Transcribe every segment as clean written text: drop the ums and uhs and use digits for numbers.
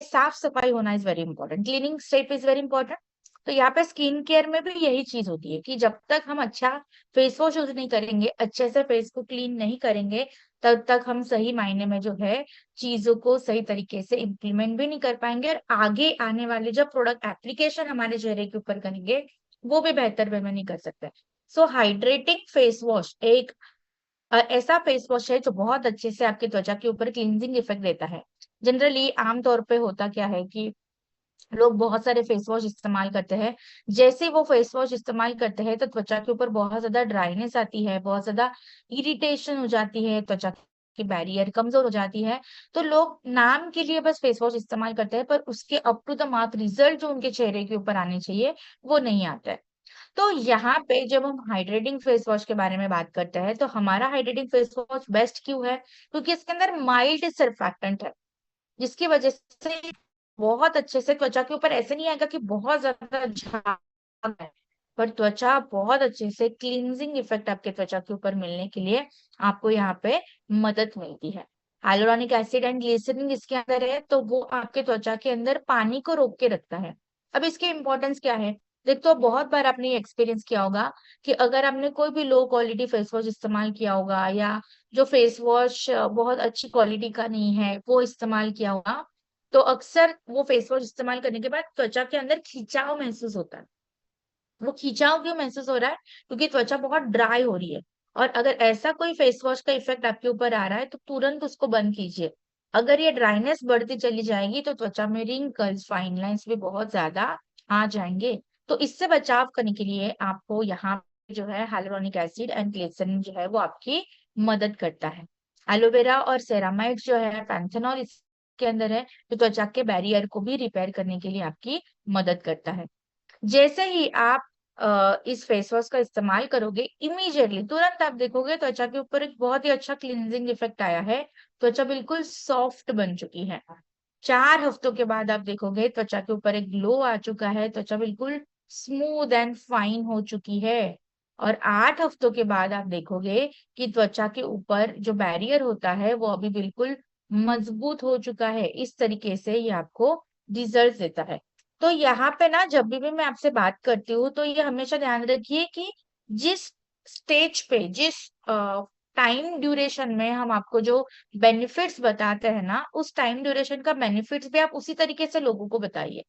साफ सफाई होना is very important, cleaning step is very important. तो यहाँ पे स्किन केयर में भी यही चीज होती है कि जब तक हम अच्छा फेस वॉश यूज नहीं करेंगे, अच्छे से फेस को क्लीन नहीं करेंगे, तब तक हम सही मायने में जो है चीजों को सही तरीके से इम्प्लीमेंट भी नहीं कर पाएंगे, और आगे आने वाले जब प्रोडक्ट एप्लीकेशन हमारे चेहरे के ऊपर करेंगे वो भी बेहतर वे में नहीं कर सकते। सो हाइड्रेटिंग फेस वॉश एक ऐसा फेस वॉश है जो बहुत अच्छे से आपकी त्वचा के ऊपर क्लींजिंग इफेक्ट देता है। जनरली आमतौर पे होता क्या है कि लोग बहुत सारे फेस वॉश इस्तेमाल करते हैं। जैसे वो फेस वॉश इस्तेमाल करते हैं तो त्वचा के ऊपर बहुत ज्यादा ड्राइनेस आती है, बहुत ज्यादा इरिटेशन हो जाती है, त्वचा की बैरियर कमजोर हो जाती है। तो लोग नाम के लिए बस फेस वॉश इस्तेमाल करते हैं, पर उसके up to the mark result जो उनके चेहरे के ऊपर आने चाहिए वो नहीं आता है। तो यहाँ पे जब हम हाइड्रेटिंग फेस वॉश के बारे में बात करते हैं तो हमारा हाइड्रेटिंग फेस वॉश बेस्ट क्यों है? क्योंकि इसके अंदर माइल्ड सर्फैक्टेंट है, जिसकी वजह से बहुत अच्छे से त्वचा के ऊपर ऐसे नहीं आएगा कि बहुत ज्यादा झाग है, पर त्वचा बहुत अच्छे से क्लींजिंग इफेक्ट आपके त्वचा के ऊपर मिलने के लिए आपको यहाँ पे मदद मिलती है। हाइलोरॉनिक एसिड एंड ग्लिसरीन इसके अंदर है, तो वो आपके त्वचा के अंदर पानी को रोक के रखता है। अब इसकी इंपॉर्टेंस क्या है? देख, तो बहुत बार आपने एक्सपीरियंस किया होगा कि अगर आपने कोई भी लो क्वालिटी फेस वॉश इस्तेमाल किया होगा, या जो फेस वॉश बहुत अच्छी क्वालिटी का नहीं है वो इस्तेमाल किया होगा, तो अक्सर वो फेस वॉश इस्तेमाल करने के बाद त्वचा के अंदर खिंचाव महसूस होता है। वो खिंचाव क्यों महसूस हो रहा है? क्योंकि त्वचा बहुत ड्राई हो रही है। और अगर ऐसा कोई फेस वॉश का इफेक्ट आपके ऊपर आ रहा है तो तुरंत उसको बंद कीजिए। अगर ये ड्राइनेस बढ़ती चली जाएगी तो त्वचा में रिंकल्स, फाइन लाइंस भी बहुत ज्यादा आ जाएंगे। तो इससे बचाव करने के लिए आपको यहाँ पे जो है हाइलुरोनिक एसिड एंड ग्लिसरीन जो है वो आपकी मदद करता है। एलोवेरा और सेरामाइड जो है पैंथेनॉल इसके अंदर है, जो त्वचा के बैरियर को भी रिपेयर करने के लिए आपकी मदद करता है। जैसे ही आप इस फेस वॉश का इस्तेमाल करोगे, इमीडिएटली तुरंत आप देखोगे त्वचा के ऊपर एक बहुत ही अच्छा क्लींजिंग इफेक्ट आया है। त्वचा बिल्कुल सॉफ्ट बन चुकी है। 4 हफ्तों के बाद आप देखोगे त्वचा के ऊपर एक ग्लो आ चुका है, त्वचा बिल्कुल स्मूथ एंड फाइन हो चुकी है। और 8 हफ्तों के बाद आप देखोगे कि त्वचा के ऊपर जो बैरियर होता है वो अभी बिल्कुल मजबूत हो चुका है। इस तरीके से ये आपको रिजल्ट देता है। तो यहाँ पे ना जब भी मैं आपसे बात करती हूँ तो ये हमेशा ध्यान रखिए कि जिस स्टेज पे, जिस टाइम ड्यूरेशन में हम आपको जो बेनिफिट्स बताते हैं ना, उस टाइम ड्यूरेशन का बेनिफिट्स भी आप उसी तरीके से लोगों को बताइए।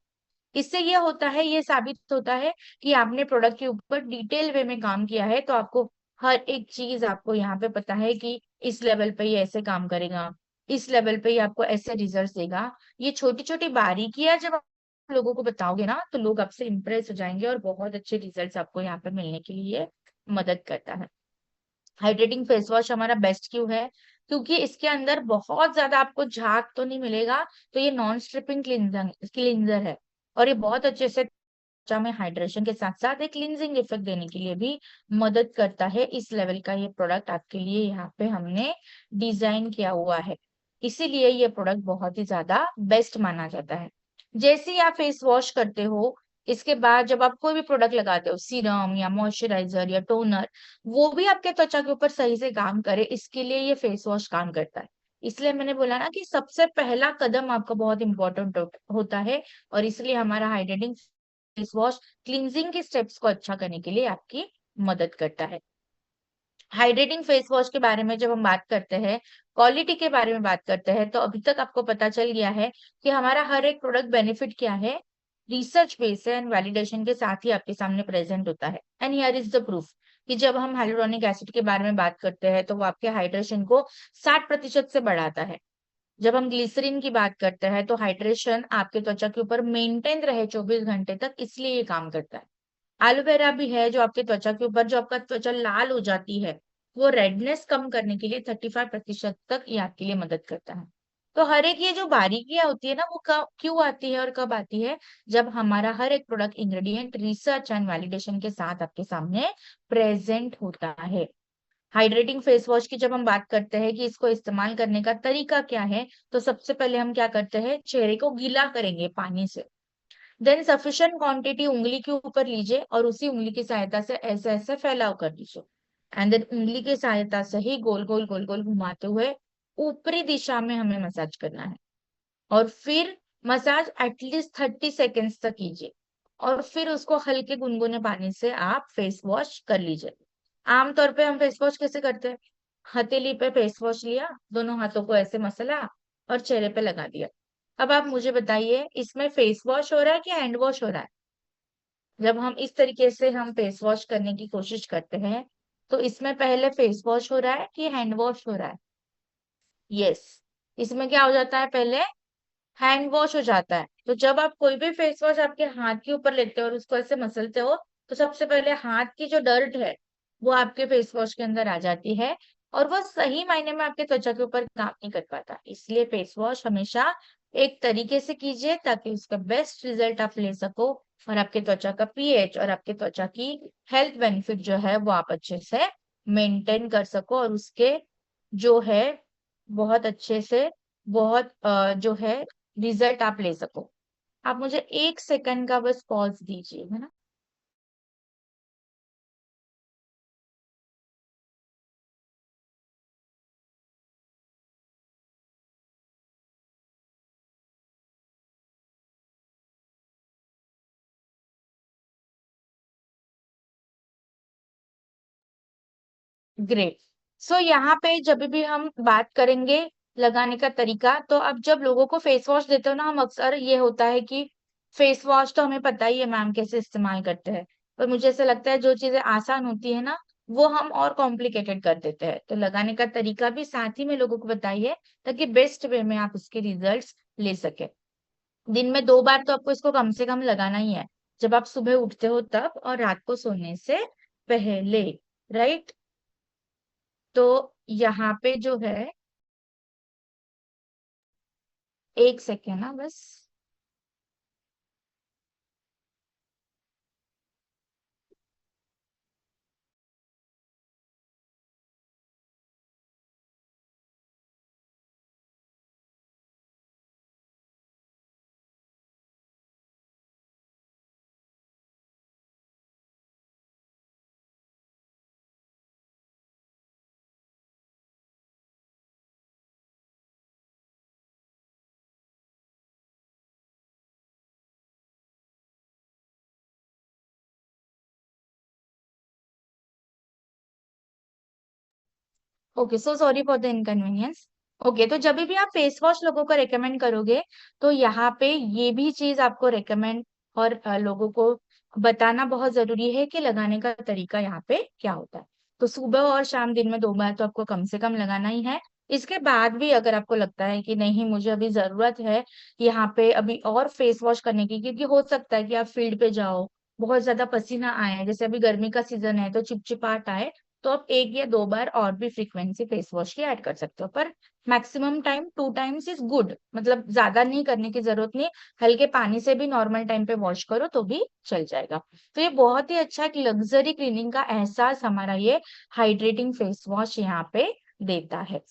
इससे ये होता है, ये साबित होता है कि आपने प्रोडक्ट के ऊपर डिटेल वे में काम किया है, तो आपको हर एक चीज आपको यहाँ पे पता है कि इस लेवल पे ये ऐसे काम करेगा, इस लेवल पे ये आपको ऐसे रिजल्ट देगा। ये छोटी छोटी बारीकियां जब आप लोगों को बताओगे ना तो लोग आपसे इम्प्रेस हो जाएंगे और बहुत अच्छे रिजल्ट्स आपको यहाँ पे मिलने के लिए मदद करता है। हाइड्रेटिंग फेस वॉश हमारा बेस्ट क्यों है? क्योंकि इसके अंदर बहुत ज्यादा आपको झाग तो नहीं मिलेगा, तो ये नॉन स्ट्रिपिंग क्लींजर है। और ये बहुत अच्छे से त्वचा में हाइड्रेशन के साथ साथ एक क्लींजिंग इफेक्ट देने के लिए भी मदद करता है। इस लेवल का ये प्रोडक्ट आपके लिए यहाँ पे हमने डिजाइन किया हुआ है, इसीलिए ये प्रोडक्ट बहुत ही ज्यादा बेस्ट माना जाता है। जैसे ही आप फेस वॉश करते हो, इसके बाद जब आप कोई भी प्रोडक्ट लगाते हो, सीरम या मॉइस्चराइजर या टोनर, वो भी आपके त्वचा के ऊपर सही से काम करे, इसके लिए ये फेस वॉश काम करता है। इसलिए मैंने बोला ना कि सबसे पहला कदम आपका बहुत इंपॉर्टेंट होता है, और इसलिए हमारा हाइड्रेटिंग फेस वॉश क्लींजिंग के स्टेप्स को अच्छा करने के लिए आपकी मदद करता है। हाइड्रेटिंग फेस वॉश के बारे में जब हम बात करते हैं, क्वालिटी के बारे में बात करते हैं, तो अभी तक आपको पता चल गया है कि हमारा हर एक प्रोडक्ट बेनिफिट क्या है, रिसर्च बेस है एंड वैलिडेशन के साथ ही आपके सामने प्रेजेंट होता है। And here is the proof कि जब हम हाइलुरोनिक एसिड के बारे में बात करते हैं तो वो आपके हाइड्रेशन को 60% से बढ़ाता है। जब हम ग्लिसरीन की बात करते हैं तो हाइड्रेशन आपके त्वचा के ऊपर मेंटेन रहे 24 घंटे तक, इसलिए ये काम करता है। एलोवेरा भी है जो आपके त्वचा के ऊपर, जो आपका त्वचा लाल हो जाती है, वो रेडनेस कम करने के लिए 35% तक ये आपके लिए मदद करता है। तो हर एक ये जो बारीकियां होती है ना, वो कब क्यों आती है और कब आती है? जब हमारा हर एक product ingredient research and validation के साथ आपके सामने प्रेजेंट होता है। हाइड्रेटिंग फेस वॉश की जब हम बात करते हैं कि इसको इस्तेमाल करने का तरीका क्या है, तो सबसे पहले हम क्या करते हैं, चेहरे को गीला करेंगे पानी से। देन सफिशिएंट क्वांटिटी उंगली के ऊपर लीजिए और उसी उंगली की सहायता से ऐसे ऐसे फैलाव कर दीजिए। एंड देन उंगली की सहायता से ही गोल गोल गोल गोल घुमाते हुए ऊपरी दिशा में हमें मसाज करना है। और फिर मसाज एटलीस्ट 30 सेकेंड्स तक कीजिए और फिर उसको हल्के गुनगुने पानी से आप फेस वॉश कर लीजिए। आमतौर पे हम फेस वॉश कैसे करते हैं? हथेली पे फेस वॉश लिया, दोनों हाथों को ऐसे मसला और चेहरे पे लगा दिया। अब आप मुझे बताइए, इसमें फेस वॉश हो रहा है कि हैंड वॉश हो रहा है? जब हम इस तरीके से हम फेस वॉश करने की कोशिश करते हैं, तो इसमें पहले फेस वॉश हो रहा है कि हैंड वॉश हो रहा है? यस। इसमें क्या हो जाता है? पहले हैंड वॉश हो जाता है। तो जब आप कोई भी फेस वॉश आपके हाथ के ऊपर लेते हो और उसको ऐसे मसलते हो, तो सबसे पहले हाथ की जो डर्ट है वो आपके फेस वॉश के अंदर आ जाती है और वो सही मायने में आपके त्वचा के ऊपर काम नहीं कर पाता। इसलिए फेस वॉश हमेशा एक तरीके से कीजिए ताकि उसका बेस्ट रिजल्ट आप ले सको और आपके त्वचा का पीएच और आपके त्वचा की हेल्थ बेनिफिट जो है वो आप अच्छे से मेंटेन कर सको और उसके जो है बहुत अच्छे से बहुत जो है रिजल्ट आप ले सको। आप मुझे 1 सेकंड का बस पॉज दीजिए, है ना। ग्रेट। सो यहाँ पे जब भी हम बात करेंगे लगाने का तरीका, तो अब जब लोगों को फेस वॉश देते हो ना, हम अक्सर ये होता है कि फेस वॉश तो हमें पता ही है मैम कैसे इस्तेमाल करते हैं, पर मुझे ऐसा लगता है जो चीजें आसान होती है ना वो हम और कॉम्प्लिकेटेड कर देते हैं। तो लगाने का तरीका भी साथ ही में लोगों को बताइए ताकि बेस्ट वे में आप उसके रिजल्ट्स ले सके। दिन में 2 बार तो आपको इसको कम से कम लगाना ही है, जब आप सुबह उठते हो तब और रात को सोने से पहले, राइट। तो यहाँ पे जो है, 1 सेकेंड ना बस। Okay, so sorry for the inconvenience. Okay, तो जब भी आप फेस वॉश लोगों को रेकमेंड करोगे, तो यहाँ पे ये भी चीज आपको रेकमेंड और लोगों को बताना बहुत जरूरी है कि लगाने का तरीका यहाँ पे क्या होता है। तो सुबह और शाम दिन में 2 बार तो आपको कम से कम लगाना ही है। इसके बाद भी अगर आपको लगता है कि नहीं मुझे अभी जरूरत है यहाँ पे अभी और फेस वॉश करने की, क्योंकि हो सकता है कि आप फील्ड पे जाओ, बहुत ज्यादा पसीना आए, जैसे अभी गर्मी का सीजन है तो चिपचिपाहट आए, तो आप 1 या 2 बार और भी फ्रीक्वेंसी फेस वॉश की ऐड कर सकते हो, पर maximum time 2 times is good. मतलब ज्यादा नहीं करने की जरूरत नहीं, हल्के पानी से भी नॉर्मल टाइम पे वॉश करो तो भी चल जाएगा। तो ये बहुत ही अच्छा एक लग्जरी क्लीनिंग का एहसास हमारा ये हाइड्रेटिंग फेस वॉश यहाँ पे देता है।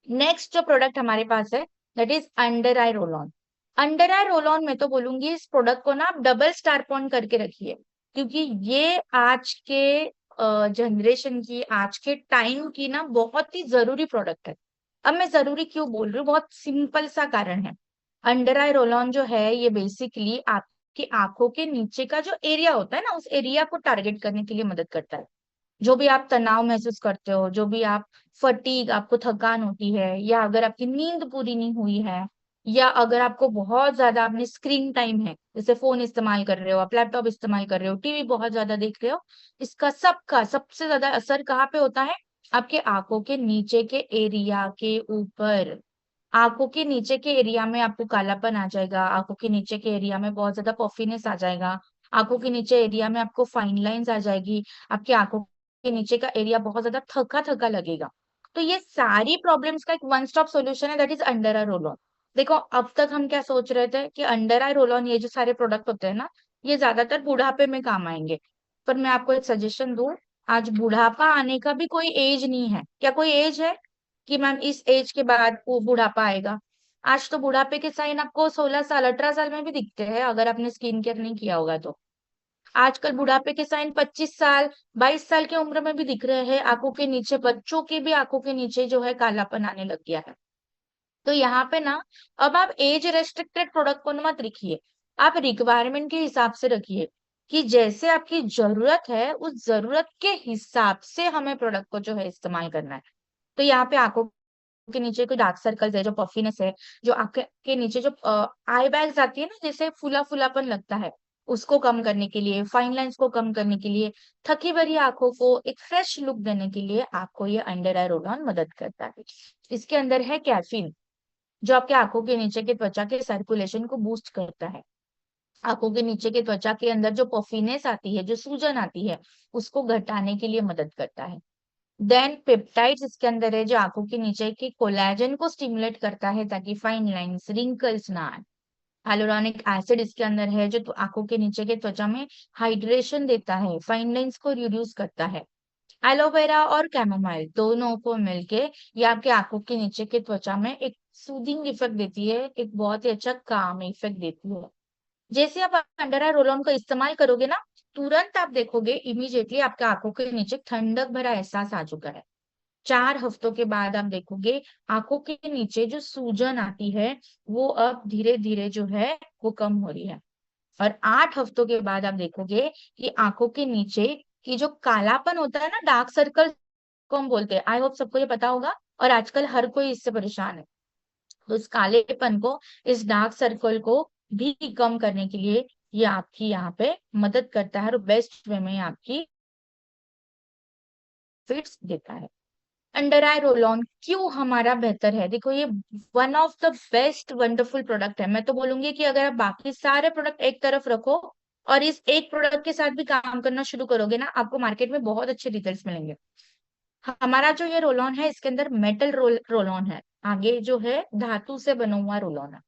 नेक्स्ट जो प्रोडक्ट हमारे पास है that is under I roll on. Under I roll on में तो बोलूंगी इस प्रोडक्ट को ना आप डबल स्टार पॉइंट करके रखिए, क्योंकि ये आज के जनरेशन की, आज के टाइम की ना बहुत ही जरूरी प्रोडक्ट है। अब मैं जरूरी क्यों बोल रही हूँ, बहुत सिंपल सा कारण है। अंडर आई रोल ऑन जो है ये बेसिकली आपकी आंखों के नीचे का जो एरिया होता है ना, उस एरिया को टारगेट करने के लिए मदद करता है। जो भी आप तनाव महसूस करते हो, जो भी आप फटीग, आपको थकान होती है, या अगर आपकी नींद पूरी नहीं हुई है, या अगर आपको बहुत ज्यादा आपने स्क्रीन टाइम है, जैसे फोन इस्तेमाल कर रहे हो, आप लैपटॉप इस्तेमाल कर रहे हो, टीवी बहुत ज्यादा देख रहे हो, इसका सबका सबसे ज्यादा असर कहाँ पे होता है? आपके आंखों के नीचे के एरिया के ऊपर। आंखों के नीचे के एरिया में आपको कालापन आ जाएगा, आंखों के नीचे के एरिया में बहुत ज्यादा पफिनेस आ जाएगा, आंखों के नीचे एरिया में आपको फाइन लाइंस आ जाएगी, आपकी आंखों के नीचे का एरिया बहुत ज्यादा थका थका लगेगा। तो ये सारी प्रॉब्लम्स का एक वन स्टॉप सॉल्यूशन है that is under I roll on. देखो, अब तक हम क्या सोच रहे थे कि अंडर आई रोल ऑन ये जो सारे प्रोडक्ट होते हैं ना, ये ज्यादातर बुढ़ापे में काम आएंगे। पर मैं आपको एक सजेशन दूं, आज बुढ़ापा आने का भी कोई एज नहीं है। क्या कोई एज है कि मैम इस एज के बाद वो बुढ़ापा आएगा? आज तो बुढ़ापे के साइन आपको 16 साल 18 साल में भी दिखते हैं अगर आपने स्किन केयर नहीं किया होगा तो। आजकल बुढ़ापे के साइन 25 साल 22 साल की उम्र में भी दिख रहे हैं। आंखों के नीचे, बच्चों के भी आंखों के नीचे जो है कालापन आने लग गया है। तो यहाँ पे ना अब आप एज रेस्ट्रिक्टेड प्रोडक्ट को मत रखिए, आप रिक्वायरमेंट के हिसाब से रखिए कि जैसे आपकी जरूरत है उस जरूरत के हिसाब से हमें प्रोडक्ट को जो है इस्तेमाल करना है। तो यहाँ पे आंखों के नीचे कोई डार्क सर्कल्स है, जो पफीनेस है, जो आंखें के नीचे जो आई बैग्स आती है ना, जैसे फूला फूलापन लगता है, उसको कम करने के लिए, फाइन लाइंस को कम करने के लिए, थकी भरी आंखों को एक फ्रेश लुक देने के लिए आपको ये अंडर आई रोल ऑन मदद करता है। इसके अंदर है कैफीन, जो आपके आंखों के नीचे के त्वचा के सर्कुलेशन को बूस्ट करता है। आंखों के नीचे के त्वचा के अंदर जो पफीनेस आती है, जो सूजन आती है, उसको घटाने के लिए मदद करता है। देन पेप्टाइड्स इसके अंदर है, जो आंखों के नीचे के कोलेजन को स्टिमुलेट करता है ताकि फाइन लाइंस, रिंकल्स ना आए। हाइलुरोनिक एसिड इसके अंदर है, जो आंखों के नीचे के त्वचा में हाइड्रेशन देता है, फाइन लाइंस को रिड्यूस करता है। एलोवेरा और कैमोमाइल दोनों को मिलके ये आपके आंखों के नीचे के त्वचा में एक सूदिंग इफेक्ट देती है, एक बहुत ही अच्छा काम इफेक्ट देती है। जैसे आप अंडर आई रोल ऑन का इस्तेमाल करोगे ना, तुरंत आप देखोगे इमीडिएटली आपके आंखों के नीचे ठंडक भरा एहसास आ चुका है। 4 हफ्तों के बाद आप देखोगे आंखों के नीचे जो सूजन आती है वो अब धीरे धीरे जो है वो कम हो रही है। और 8 हफ्तों के बाद आप देखोगे कि आंखों के नीचे की जो कालापन होता है ना, डार्क सर्कल को हम बोलते हैं, आई होप सबको ये पता होगा, और आजकल हर कोई इससे परेशान है। तो इस कालेपन को, इस डार्क सर्कल को भी कम करने के लिए ये आपकी यहाँ पे मदद करता है और बेस्ट वे में आपकी फिट्स देता है। अंडर आई रोल ऑन क्यों हमारा बेहतर है? देखो ये one of the best wonderful product है। मैं तो बोलूंगी कि अगर आप बाकी सारे प्रोडक्ट एक तरफ रखो और इस एक प्रोडक्ट के साथ भी काम करना शुरू करोगे ना, आपको मार्केट में बहुत अच्छे रिजल्ट्स मिलेंगे। हमारा जो ये रोल ऑन है, इसके अंदर मेटल रोल ऑन है, आगे जो है धातु से बना हुआ रोल ऑन है।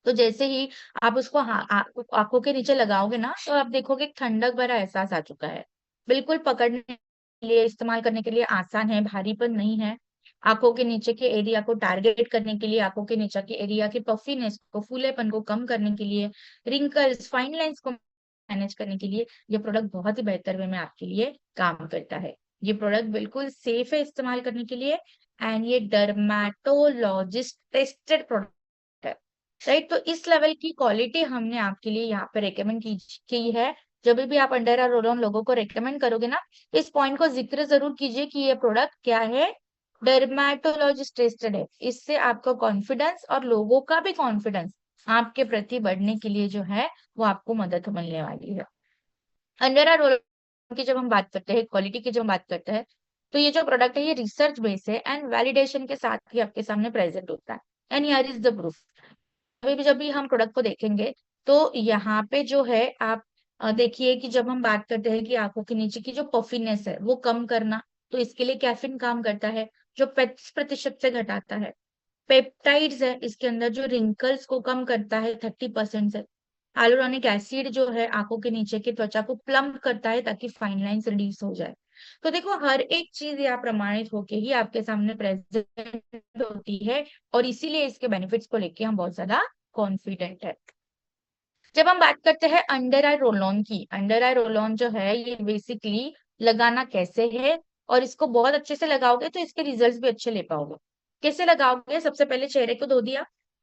तो जैसे ही आप उसको आंखों के नीचे लगाओगे ना, तो आप देखोगे एक ठंडक भरा एहसास आ चुका है। बिल्कुल पकड़ने के लिए, इस्तेमाल करने के लिए आसान है, भारीपन नहीं है। आंखों के नीचे के एरिया को टारगेट करने के लिए, आंखों के नीचे के एरिया की पफीनेस को, फूलेपन को कम करने के लिए, रिंकल्स, फाइन लाइंस को मैनेज करने के लिए ये प्रोडक्ट बहुत ही बेहतर वे में आपके लिए काम करता है। ये प्रोडक्ट बिल्कुल सेफ है इस्तेमाल करने के लिए, एंड ये डर्मेटोलॉजिस्ट टेस्टेड प्रोडक्ट है। राइट, तो इस लेवल की क्वालिटी हमने आपके लिए यहाँ पे रेकमेंड की है। जब भी आप अंडर आर रोल ऑन लोगों को रेकमेंड करोगे ना, इस पॉइंट को जिक्र जरूर कीजिए कि ये प्रोडक्ट क्या है, डर्मेटोलॉजिस्ट टेस्टेड है। इससे आपका कॉन्फिडेंस और लोगों का भी कॉन्फिडेंस आपके प्रति बढ़ने के लिए जो है वो आपको मदद मिलने वाली है। अंडर आर रोल की जब हम बात करते हैं, क्वालिटी की जब हम बात करते हैं, तो ये जो प्रोडक्ट है ये रिसर्च बेस है एंड वैलिडेशन के साथ ही आपके सामने प्रेजेंट होता है। And here is the proof. अभी भी जब भी हम प्रोडक्ट को देखेंगे तो यहाँ पे जो है आप देखिए कि जब हम बात करते हैं कि आंखों के नीचे की जो पफीनेस है वो कम करना, तो इसके लिए कैफीन काम करता है, जो 35% से घटाता है। पेप्टाइड्स है इसके अंदर, जो रिंकल्स को कम करता है 30% से। हाइलुरोनिक एसिड जो है आंखों के नीचे की त्वचा को प्लम्प करता है ताकि फाइन लाइंस रिड्यूस हो जाए। तो देखो हर एक चीज यहाँ प्रमाणित होके ही आपके सामने प्रेजेंट होती है, और इसीलिए इसके बेनिफिट्स को लेके हम बहुत ज्यादा कॉन्फिडेंट है। जब हम बात करते हैं अंडर आई रोल ऑन की, अंडर आई रोल ऑन जो है ये बेसिकली लगाना कैसे है, और इसको बहुत अच्छे से लगाओगे तो इसके रिजल्ट्स भी अच्छे ले पाओगे। कैसे लगाओगे? सबसे पहले चेहरे को धो दिया,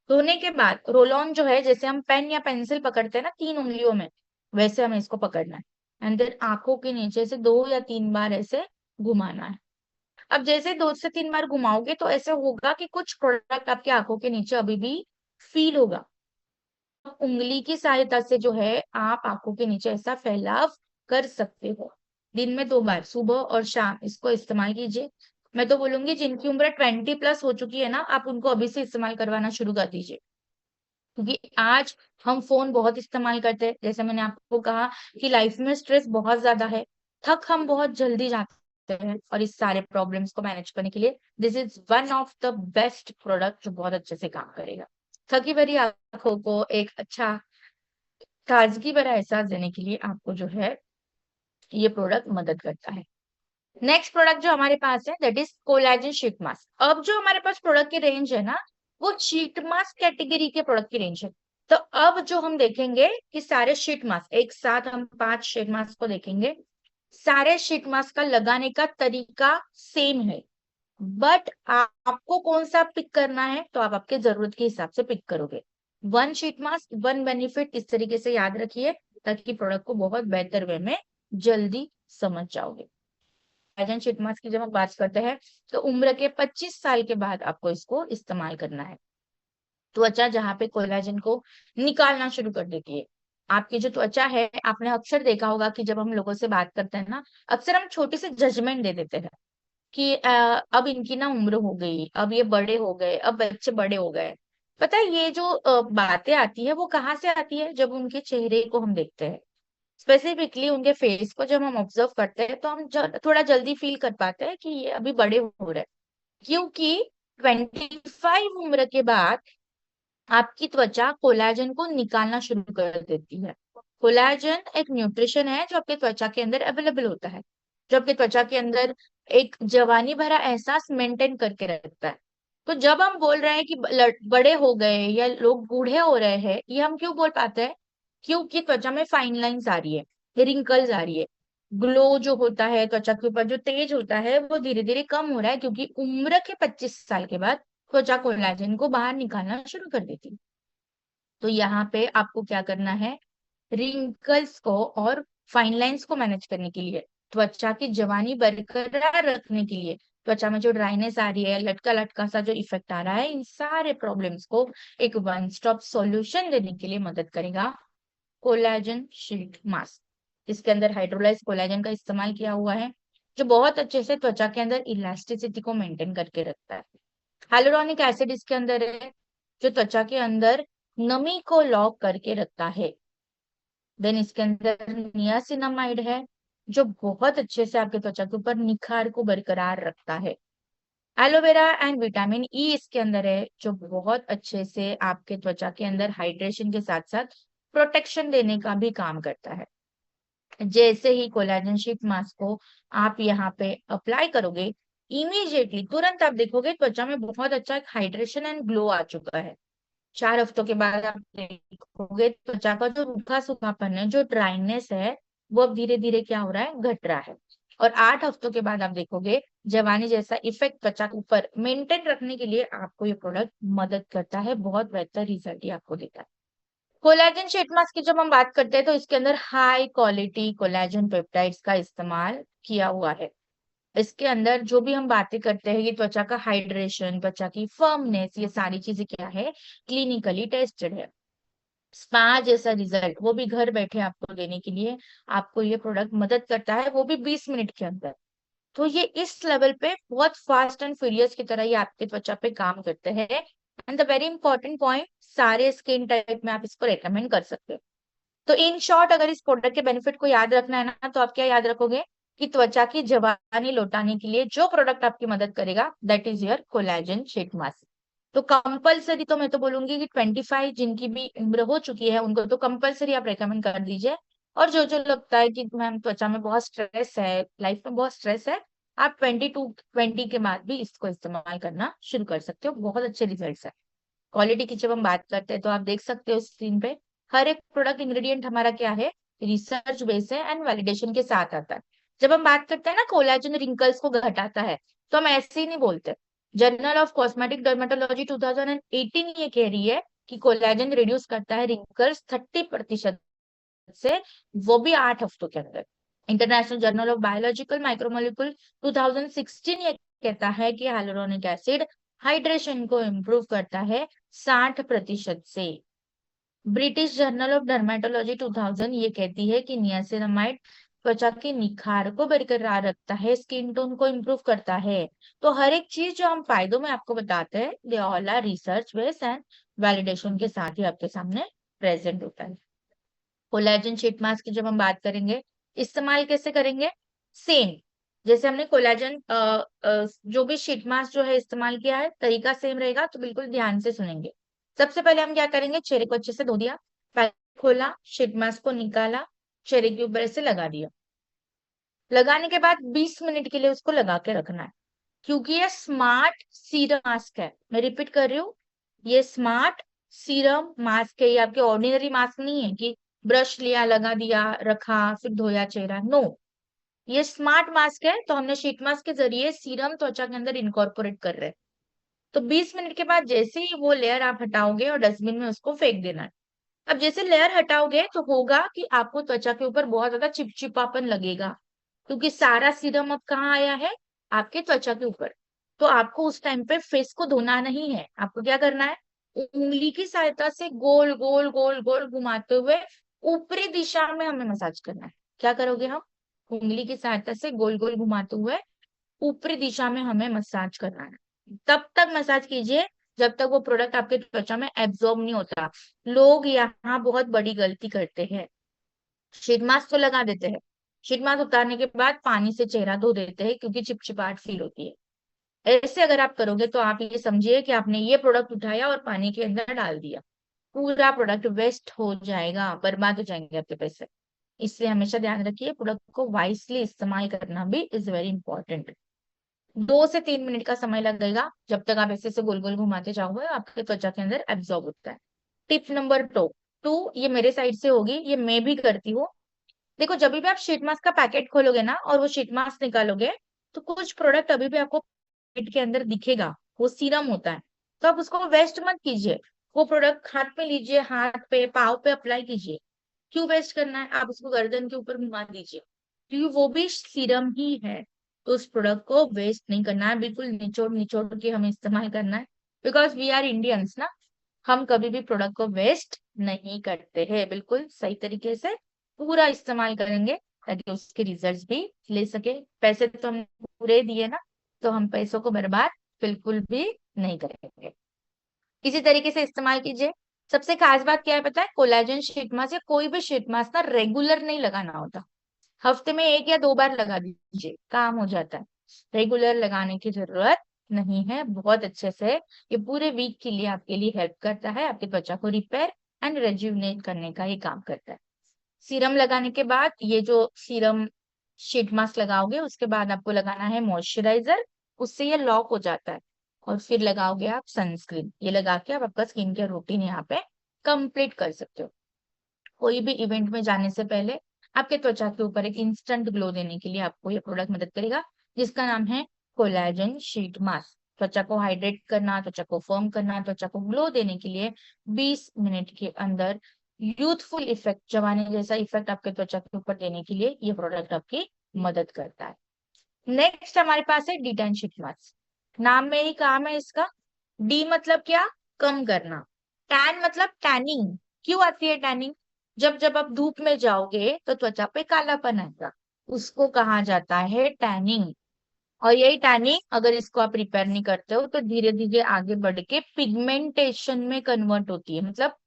धोने के बाद रोल ऑन जो है, जैसे हम पेन या पेंसिल पकड़ते हैं ना 3 उंगलियों में, वैसे हमें इसको पकड़ना है। एंड देन आंखों के नीचे से 2 या 3 बार ऐसे घुमाना है। अब जैसे 2 से 3 बार घुमाओगे तो ऐसे होगा कि कुछ प्रोडक्ट आपके आंखों के नीचे अभी भी फील होगा। उंगली की सहायता से जो है आप आंखों के नीचे ऐसा फैलाव कर सकते हो। दिन में 2 बार, सुबह और शाम, इसको इस्तेमाल कीजिए। मैं तो बोलूंगी जिनकी उम्र 20+ हो चुकी है ना, आप उनको अभी से इस्तेमाल करवाना शुरू कर दीजिए। क्योंकि आज हम फोन बहुत इस्तेमाल करते हैं, जैसे मैंने आपको कहा कि लाइफ में स्ट्रेस बहुत ज्यादा है, थक हम बहुत जल्दी जाते हैं, और इस सारे प्रॉब्लम्स को मैनेज करने के लिए this is one of the best product जो बहुत अच्छे से काम करेगा। थकी भरी आंखों को एक अच्छा ताजगी भरा एहसास देने के लिए आपको जो है ये प्रोडक्ट मदद करता है। नेक्स्ट प्रोडक्ट जो हमारे पास है that is collagen sheet mask. अब जो हमारे पास प्रोडक्ट की रेंज है ना, वो शीट मास्क कैटेगरी के प्रोडक्ट की रेंज है। तो अब जो हम देखेंगे कि सारे शीट मास्क एक साथ, हम 5 शीट मास्क को देखेंगे। सारे शीट मास्क का लगाने का तरीका सेम है। बट आपको कौन सा पिक करना है तो आप आपके जरूरत के हिसाब से पिक करोगे। One sheet mask one benefit, इस तरीके से याद रखिए ताकि प्रोडक्ट को बहुत बेहतर वे में जल्दी समझ जाओगे। कोलेजन शीट मास्क की जब हम बात करते हैं तो उम्र के 25 साल के बाद आपको इसको इस्तेमाल करना है। त्वचा जहाँ पे कोलेजन को निकालना शुरू कर देती है। आपकी जो त्वचा है, आपने अक्सर देखा होगा कि जब हम लोगों से बात करते हैं ना, अक्सर हम छोटी सी जजमेंट दे देते हैं कि अब इनकी ना उम्र हो गई, अब ये बड़े हो गए, अब बच्चे बड़े हो गए। पता है ये जो बातें आती है वो कहाँ से आती है? जब उनके चेहरे को हम देखते हैं, स्पेसिफिकली उनके फेस को जब हम ऑब्जर्व करते हैं तो हम थोड़ा जल्दी फील कर पाते हैं कि ये अभी बड़े हो रहे हैं। क्योंकि 25 उम्र के बाद आपकी त्वचा कोलेजन को निकालना शुरू कर देती है। कोलेजन एक न्यूट्रिशन है जो आपके त्वचा के अंदर अवेलेबल होता है, जो आपके त्वचा के अंदर एक जवानी भरा एहसास मेंटेन करके रखता है। तो जब हम बोल रहे हैं कि बड़े हो गए या लोग बूढ़े हो रहे हैं, ये हम क्यों बोल पाते हैं? क्योंकि त्वचा में फाइन लाइंस आ रही है, रिंकल्स आ रही है, ग्लो जो होता है त्वचा के ऊपर जो तेज होता है वो धीरे धीरे कम हो रहा है, क्योंकि उम्र के 25 साल के बाद त्वचा कोलेजन को बाहर निकालना शुरू कर देती है। तो यहाँ पे आपको क्या करना है? रिंकल्स को और फाइन लाइंस को मैनेज करने के लिए, त्वचा की जवानी बरकरार रखने के लिए, त्वचा में जो ड्राइनेस आ रही है, लटका लटका सा जो इफेक्ट आ रहा है, इन सारे प्रॉब्लम्स को एक वन स्टॉप सॉल्यूशन देने के लिए मदद करेगा कोलेजन शीट मास्क। इसके अंदर हाइड्रोलाइज कोलेजन का इस्तेमाल किया हुआ है, जो बहुत अच्छे से त्वचा के अंदर इलास्टिसिटी को मेंटेन करके रखता है। हाइलुरोनिक एसिड इसके अंदर है, जो त्वचा के अंदर नमी को लॉक करके रखता है। देन इसके अंदर नियासिनामाइड है, जो बहुत अच्छे से आपके त्वचा के ऊपर निखार को बरकरार रखता है। एलोवेरा एंड विटामिन ई इसके अंदर है, जो बहुत अच्छे से आपके त्वचा के अंदर हाइड्रेशन के साथ साथ प्रोटेक्शन देने का भी काम करता है। जैसे ही कोलेजन शीट मास्क को आप यहाँ पे अप्लाई करोगे, इमीडिएटली तुरंत आप देखोगे त्वचा में बहुत अच्छा एक हाइड्रेशन एंड ग्लो आ चुका है। 4 हफ्तों के बाद आप देखोगे त्वचा का जो रूखा सूखापन है, जो ड्राइनेस है, वो अब धीरे धीरे क्या हो रहा है? घट रहा है। और 8 हफ्तों के बाद आप देखोगे जवानी जैसा इफेक्ट त्वचा के ऊपर मेंटेन रखने के लिए आपको ये प्रोडक्ट मदद करता है, बहुत बेहतर रिजल्ट ये आपको देता है। कोलेजन शीट मास्क की जब हम बात करते हैं तो इसके अंदर हाई क्वालिटी कोलेजन पेप्टाइड्स का इस्तेमाल किया हुआ है। इसके अंदर जो भी हम बातें करते हैं, ये त्वचा का हाइड्रेशन, त्वचा की फर्मनेस, ये सारी चीजें क्या है? क्लिनिकली टेस्टेड है। स्पा जैसा रिजल्ट वो भी घर बैठे आपको देने के लिए आपको ये प्रोडक्ट मदद करता है, वो भी 20 मिनट के अंदर। तो ये इस लेवल पे बहुत फास्ट एंड फ्यूरियस की तरह ये आपके त्वचा पे काम करते हैं। And the very important point, सारे स्किन टाइप में आप इसको रेकमेंड कर सकते हो। तो इन शॉर्ट, अगर इस प्रोडक्ट के बेनिफिट को याद रखना है ना, तो आप क्या याद रखोगे कि त्वचा की जवानी लौटाने के लिए जो प्रोडक्ट आपकी मदद करेगा, that is your collagen sheet mask. तो कंपलसरी तो मैं तो बोलूंगी कि 25 जिनकी भी उम्र हो चुकी है उनको तो कंपलसरी आप रेकमेंड कर दीजिए। और जो जो लगता है कि मैम त्वचा में बहुत स्ट्रेस है, लाइफ में बहुत स्ट्रेस है, आप 22-20 के बाद भी इसको इस्तेमाल करना शुरू कर सकते हो, बहुत अच्छे रिजल्ट है। क्वालिटी की जब हम बात करते हैं तो आप देख सकते हो स्क्रीन पे, हर एक प्रोडक्ट इंग्रेडिएंट हमारा क्या है? रिसर्च बेस है एंड वैलिडेशन के साथ आता है। जब हम बात करते हैं ना कोलेजन रिंकल्स को घटाता है, तो हम ऐसे ही नहीं बोलते। जर्नल ऑफ कॉस्मेटिक डर्मेटोलॉजी 2018 ये कह रही है कि कोलेजन रिड्यूस करता है रिंकल्स 30% से, वो भी 8 हफ्तों के अंदर। International journal of biological micromolecule 2016 ये कहता है कि हाइलुरोनिक एसिड हाइड्रेशन को इम्प्रूव करता है 60% से। ब्रिटिश जर्नल ऑफ डर्मेटोलॉजी 2000 ये कहती है कि नियासिनामाइड त्वचा के निखार को बरकरार रखता है, स्किन टोन को इम्प्रूव करता है। तो हर एक चीज जो हम फायदों में आपको बताते हैं, they all are research based and validation के साथ ही आपके सामने प्रेजेंट होता है। कोलेजन शीट मास्क की जब हम बात करेंगे, इस्तेमाल कैसे करेंगे? सेम जैसे हमने कोलेजन जो भी शीट मास्क जो है इस्तेमाल किया है, तरीका सेम रहेगा, तो बिल्कुल ध्यान से सुनेंगे। सबसे पहले हम क्या करेंगे? चेहरे को अच्छे से धो दिया, पहले खोला, शीट मास्क को निकाला, चेहरे के ऊपर से लगा दिया। लगाने के बाद 20 मिनट के लिए उसको लगा के रखना है, क्योंकि ये स्मार्ट सीरम मास्क है। मैं रिपीट कर रही हूँ, ये स्मार्ट सीरम मास्क है, ये आपके ऑर्डिनरी मास्क नहीं है कि ब्रश लिया, लगा दिया, रखा, फिर धोया चेहरा। नो, ये स्मार्ट मास्क है, तो हमने शीट मास्क के जरिए सीरम त्वचा के अंदर इनकॉर्पोरेट कर रहे हैं। तो 20 मिनट के बाद जैसे ही वो लेयर आप हटाओगे और डस्टबिन में उसको फेंक देना है। अब जैसे लेयर हटाओगे तो होगा कि आपको त्वचा के ऊपर बहुत ज्यादा चिपचिपापन लगेगा, क्योंकि सारा सीरम अब कहाँ आया है, आपके त्वचा के ऊपर। तो आपको उस टाइम पे फेस को धोना नहीं है, आपको क्या करना है, उंगली की सहायता से गोल गोल गोल गोल घुमाते हुए ऊपरी दिशा में हमें मसाज करना है। क्या करोगे हम, उंगली की सहायता से गोल गोल घुमाते हुए ऊपरी दिशा में हमें मसाज करना है। तब तक मसाज कीजिए जब तक वो प्रोडक्ट आपके त्वचा में एब्जॉर्ब नहीं होता। लोग यहाँ बहुत बड़ी गलती करते हैं, शीट मास्क तो लगा देते हैं, शीट मास्क उतारने के बाद पानी से चेहरा धो देते हैं क्योंकि चिपचिपाहट फील होती है। ऐसे अगर आप करोगे तो आप ये समझिए कि आपने ये प्रोडक्ट उठाया और पानी के अंदर डाल दिया, पूरा प्रोडक्ट वेस्ट हो जाएगा, बर्बाद हो जाएंगे आपके पैसे। इसलिए हमेशा ध्यान रखिए, प्रोडक्ट को वाइसली इस्तेमाल करना भी इज वेरी इंपॉर्टेंट। 2 से 3 मिनट का समय लगेगा, जब तक आप ऐसे से गोल गोल घुमाते जाओगे आपके त्वचा के अंदर एब्जॉर्ब होता है। टिप नंबर टू, ये मेरे साइड से होगी, ये मैं भी करती हूँ। देखो, जब भी आप शीट मास्क का पैकेट खोलोगे ना और वो शीट मास्क निकालोगे, तो कुछ प्रोडक्ट अभी भी आपको पैकेट के अंदर दिखेगा, वो सीरम होता है। तो आप उसको वेस्ट मत कीजिए, वो प्रोडक्ट हाथ में लीजिए, हाथ पे पाव पे अप्लाई कीजिए। क्यों वेस्ट करना है, आप उसको गर्दन के ऊपर घुमा दीजिए, क्योंकि वो भी सीरम ही है। तो उस प्रोडक्ट को वेस्ट नहीं करना है, बिल्कुल निचोड़ निचोड़ के हमें इस्तेमाल करना है, बिकॉज वी आर इंडियंस ना, हम कभी भी प्रोडक्ट को वेस्ट नहीं करते हैं, बिल्कुल सही तरीके से पूरा इस्तेमाल करेंगे ताकि उसके रिजल्ट्स भी ले सके। पैसे तो हमने पूरे दिए ना, तो हम पैसों को बर्बाद बिल्कुल भी नहीं करेंगे। इसी तरीके से इस्तेमाल कीजिए। सबसे खास बात क्या है पता है, कोलेजन शीट मास्क या कोई भी शीट मास्क ना रेगुलर नहीं लगाना होता, हफ्ते में 1 या 2 बार लगा दीजिए, काम हो जाता है। रेगुलर लगाने की जरूरत नहीं है, बहुत अच्छे से ये पूरे वीक के लिए आपके लिए हेल्प करता है, आपकी त्वचा को रिपेयर एंड रेज्यूवनेट करने का ही काम करता है। सीरम लगाने के बाद, ये जो सीरम शीट मास्क लगाओगे उसके बाद आपको लगाना है मॉइस्चराइजर, उससे ये लॉक हो जाता है। और फिर लगाओगे आप सनस्क्रीन, ये लगा के आप आपका स्किन केयर रूटीन यहाँ पे कंप्लीट कर सकते हो। कोई भी इवेंट में जाने से पहले आपके त्वचा के ऊपर एक इंस्टेंट ग्लो देने के लिए आपको ये प्रोडक्ट मदद करेगा, जिसका नाम है कोलेजन शीट मास्क। त्वचा को हाइड्रेट करना, त्वचा को फर्म करना, त्वचा को ग्लो देने के लिए 20 मिनट के अंदर यूथफुल इफेक्ट, जवानी जैसा इफेक्ट आपके त्वचा के ऊपर देने के लिए ये प्रोडक्ट आपकी मदद करता है। नेक्स्ट हमारे पास है डिटेन शीट मास्क। नाम में ही काम है इसका। डी मतलब क्या, कम करना। टैन मतलब टैनिंग। क्यों आती है टैनिंग, जब जब आप धूप में जाओगे तो त्वचा पे कालापन आएगा, उसको कहा जाता है टैनिंग। और यही टैनिंग अगर इसको आप रिपेयर नहीं करते हो तो धीरे धीरे आगे बढ़ के पिगमेंटेशन में कन्वर्ट होती है, मतलब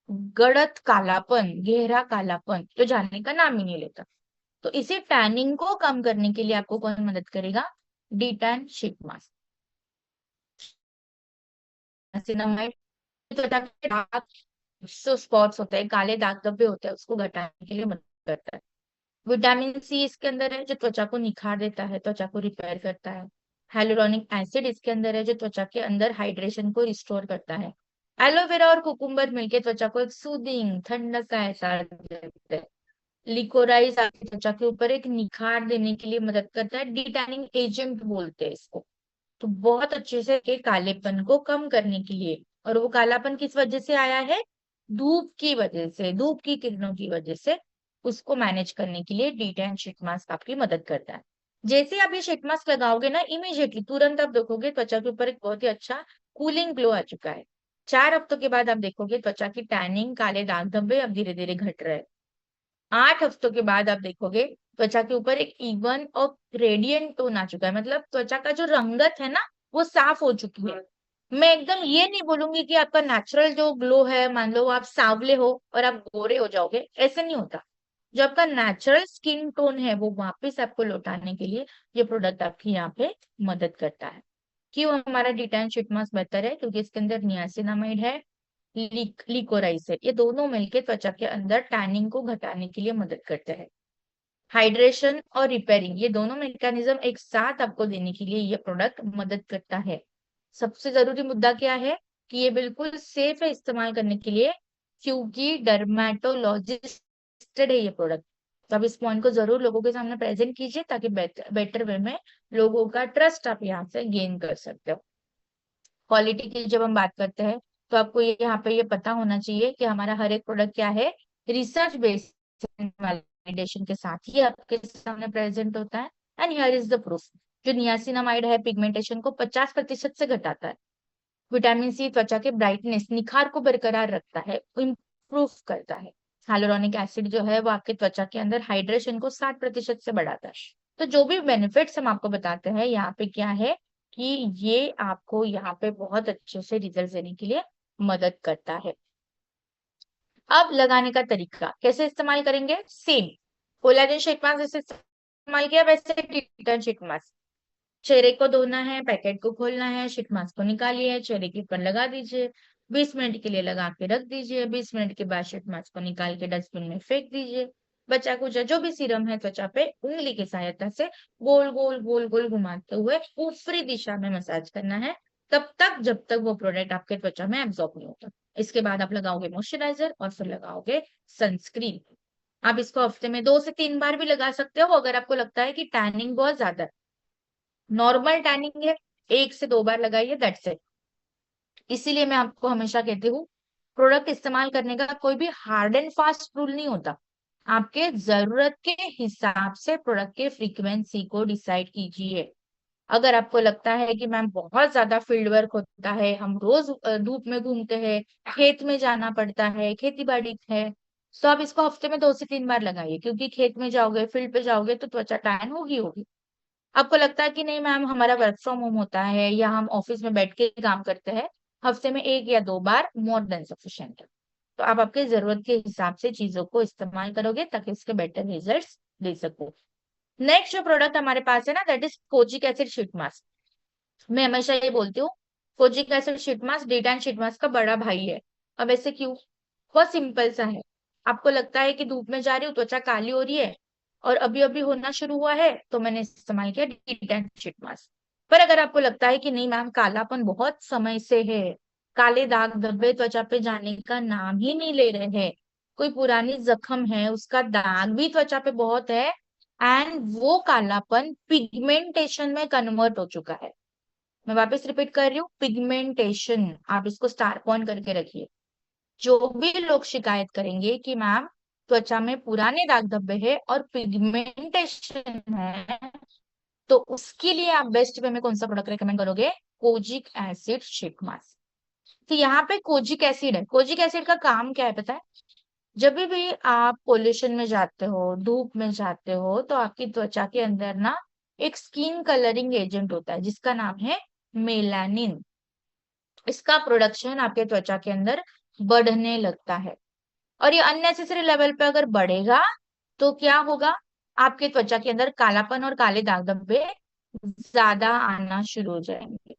गड़त कालापन, गहरा कालापन जो जाने का नाम ही नहीं लेता। तो इसे टैनिंग को कम करने के लिए आपको कौन मदद करेगा, D tan sheet mask. Niacinamide त्वचा के दाग, जो स्पॉट्स होते हैं, काले दाग धब्बे होते हैं, उसको घटाने के लिए मदद करता है। विटामिन सी इसके अंदर है जो त्वचा को निखार देता है, त्वचा को रिपेयर करता है। हाइलुरोनिक एसिड इसके अंदर है जो त्वचा के अंदर हाइड्रेशन को रिस्टोर करता है। एलोवेरा और कुकुम्बर मिलके त्वचा को एक सूदिंग, ठंडक का एहसास देते हैं। लिकोराइज आपकी त्वचा के ऊपर एक निखार देने के लिए मदद करता है, डिटैनिंग एजेंट बोलते हैं इसको। तो बहुत अच्छे से के कालेपन को कम करने के लिए, और वो कालापन किस वजह से आया है, धूप की वजह से, धूप की किरणों की वजह से, उसको मैनेज करने के लिए डी10 शीट मास्क आपकी मदद करता है। जैसे आप ये शीट मास्क लगाओगे ना, इमीडिएटली तुरंत आप देखोगे त्वचा के ऊपर एक बहुत ही अच्छा कूलिंग ग्लो आ चुका है। 4 हफ्तों के बाद आप देखोगे त्वचा की टैनिंग, काले दाग धब्बे अब धीरे धीरे घट रहे हैं। 8 हफ्तों के बाद आप देखोगे त्वचा के ऊपर एक इवन और रेडियंट टोन आ चुका है, मतलब त्वचा का जो रंगत है ना वो साफ हो चुकी है। मैं एकदम ये नहीं बोलूंगी कि आपका नेचुरल जो ग्लो है, मान लो आप सांवले हो और आप गोरे हो जाओगे, ऐसे नहीं होता। जो आपका नेचुरल स्किन टोन है वो वापस आपको लौटाने के लिए ये प्रोडक्ट आपकी यहाँ पे मदद करता है। क्यों हमारा डिटैन शीट मास्क बेहतर है, क्योंकि इसके अंदर नियासिनामाइड है, लिकोराइस है, ये दोनों मिलके त्वचा के अंदर टैनिंग को घटाने के लिए मदद करते हैं। हाइड्रेशन और रिपेयरिंग, ये दोनों मैकेनिज्म एक साथ आपको देने के लिए ये प्रोडक्ट मदद करता है। सबसे जरूरी मुद्दा क्या है कि ये बिल्कुल सेफ है इस्तेमाल करने के लिए, क्योंकि डर्मेटोलॉजिस्टेड है ये प्रोडक्ट। तो आप इस पॉइंट को जरूर लोगों के सामने प्रेजेंट कीजिए ताकि बेटर वे में लोगों का ट्रस्ट आप यहाँ से गेन कर सकते हो। क्वालिटी की जब हम बात करते हैं तो आपको यहाँ पे ये पता होना चाहिए कि हमारा हर एक प्रोडक्ट क्या है, रिसर्च बेस्ड वैलिडेशन के साथ ही आपके सामने प्रेजेंट होता है। And here is the proof. जो नियासिनामाइड है पिगमेंटेशन को 50% से घटाता है। विटामिन सी त्वचा के ब्राइटनेस निखार को बरकरार रखता है, इम्प्रूव करता है। हाइलुरोनिक एसिड जो है वो आपके त्वचा के अंदर हाइड्रेशन को 60% से बढ़ाता है। तो जो भी बेनिफिट्स हम आपको बताते हैं यहाँ पे क्या है कि ये आपको यहाँ पे बहुत अच्छे से रिजल्ट देने के लिए मदद करता है। अब लगाने का तरीका कैसे इस्तेमाल करेंगे, सेम कोलाजन शीट मास्क जैसे इस्तेमाल किया वैसे टिटन शीट मास्क। चेहरे को धोना है, पैकेट को खोलना है, शीट मास्क को निकालिए, चेहरे के ऊपर लगा दीजिए, 20 मिनट के लिए लगा के रख दीजिए। 20 मिनट के बाद शीट मास्क को निकाल के डस्टबिन में फेंक दीजिए। बचा कुचा जो भी सीरम है त्वचा पे उंगली की सहायता से गोल गोल गोल गोल घुमाते हुए ऊपरी दिशा में मसाज करना है, तब तक जब तक वो प्रोडक्ट आपके त्वचा में एब्जॉर्ब नहीं होता। इसके बाद आप लगाओगे मॉइस्चराइजर और फिर लगाओगे सनस्क्रीन। आप इसको हफ्ते में 2 से 3 बार भी लगा सकते हो अगर आपको लगता है कि टैनिंग बहुत ज्यादा है। नॉर्मल टैनिंग है 1 से 2 बार लगाइए, दैट्स इट। इसीलिए मैं आपको हमेशा कहती हूँ प्रोडक्ट इस्तेमाल करने का कोई भी हार्ड एंड फास्ट रूल नहीं होता। आपके जरूरत के हिसाब से प्रोडक्ट के फ्रीक्वेंसी को डिसाइड कीजिए। अगर आपको लगता है कि मैम बहुत ज्यादा फील्ड वर्क होता है, हम रोज धूप में घूमते हैं, खेत में जाना पड़ता है, खेती बाड़ी है, तो आप इसको हफ्ते में 2 से 3 बार लगाइए, क्योंकि खेत में जाओगे फील्ड पे जाओगे तो त्वचा टैन होगी होगी। आपको लगता है कि नहीं मैम हमारा वर्क फ्रॉम होम होता है या हम ऑफिस में बैठ के काम करते हैं, हफ्ते में 1 या 2 बार मोर देन सफिशिएंट है। तो आप आपके जरूरत के हिसाब से चीजों को इस्तेमाल करोगे ताकि इसके बेटर रिजल्ट्स दे सको। नेक्स्ट जो प्रोडक्ट हमारे पास है ना, that is kojic acid sheet mask. मैं हमेशा ये बोलती हूँ कोजिक एसिड शीट मास्क डेटान शीट मास्क का बड़ा भाई है। अब ऐसे क्यों, बहुत सिंपल सा है। आपको लगता है कि धूप में जा रही हूँ त्वचा काली हो रही है और अभी अभी होना शुरू हुआ है तो मैंने इस्तेमाल किया डेटान शीट मास्क। पर अगर आपको लगता है कि नहीं मैम कालापन बहुत समय से है, काले दाग धब्बे त्वचा पे जाने का नाम ही नहीं ले रहे हैं, कोई पुरानी जख्म है उसका दाग भी त्वचा पे बहुत है, एंड वो कालापन पिगमेंटेशन में कन्वर्ट हो चुका है। मैं वापस रिपीट कर रही हूँ, पिगमेंटेशन, आप इसको स्टार पॉइंट करके रखिए। जो भी लोग शिकायत करेंगे कि मैम त्वचा में पुराने दाग धब्बे है और पिगमेंटेशन है, तो उसके लिए आप बेस्ट वे में कौन सा प्रोडक्ट रेकमेंड करोगे, कोजिक एसिड शीट मास्क। तो यहाँ पे कोजिक एसिड है, कोजिक एसिड का काम क्या है पता है, जब भी आप पोल्यूशन में जाते हो, धूप में जाते हो, तो आपकी त्वचा के अंदर ना एक स्किन कलरिंग एजेंट होता है जिसका नाम है मेलानिन। इसका प्रोडक्शन आपके त्वचा के अंदर बढ़ने लगता है, और ये अननेसेसरी लेवल पे अगर बढ़ेगा तो क्या होगा, आपके त्वचा के अंदर कालापन और काले दाग धब्बे ज्यादा आना शुरू हो जाएंगे।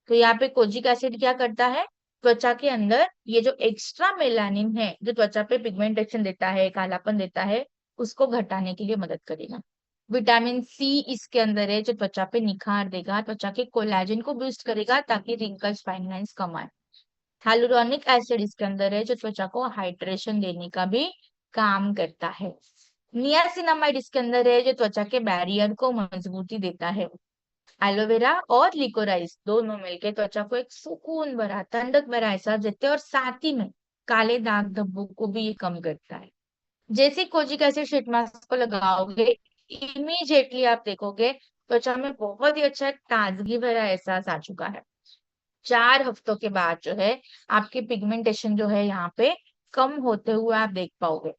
तो यहाँ पे कोजिक एसिड क्या करता है, त्वचा के अंदर ये जो एक्स्ट्रा मेलानिन है जो त्वचा पे पिगमेंटेशन देता है, कालापन देता है, उसको घटाने के लिए मदद करेगा। विटामिन सी इसके अंदर है जो त्वचा पे निखार देगा, त्वचा के कोलेजन को बूस्ट करेगा ताकि रिंकल्स फाइन लाइंस कम आए। हाइलुरोनिक एसिड इसके अंदर है जो त्वचा को हाइड्रेशन देने का भी काम करता है। नियासिनामाइड इसके अंदर है जो त्वचा के बैरियर को मजबूती देता है। एलोवेरा और लिकोराइस दोनों मिलकर त्वचा को एक सुकून भरा ठंडक भरा एहसास देते हैं, और साथ ही में काले दाग धब्बों को भी ये कम करता है। जैसे कोजिक एसिड शीट मास्क को लगाओगे इमीडिएटली आप देखोगे त्वचा में बहुत ही अच्छा ताजगी भरा एहसास आ चुका है। 4 हफ्तों के बाद जो है आपकी पिगमेंटेशन जो है यहाँ पे कम होते हुए आप देख पाओगे,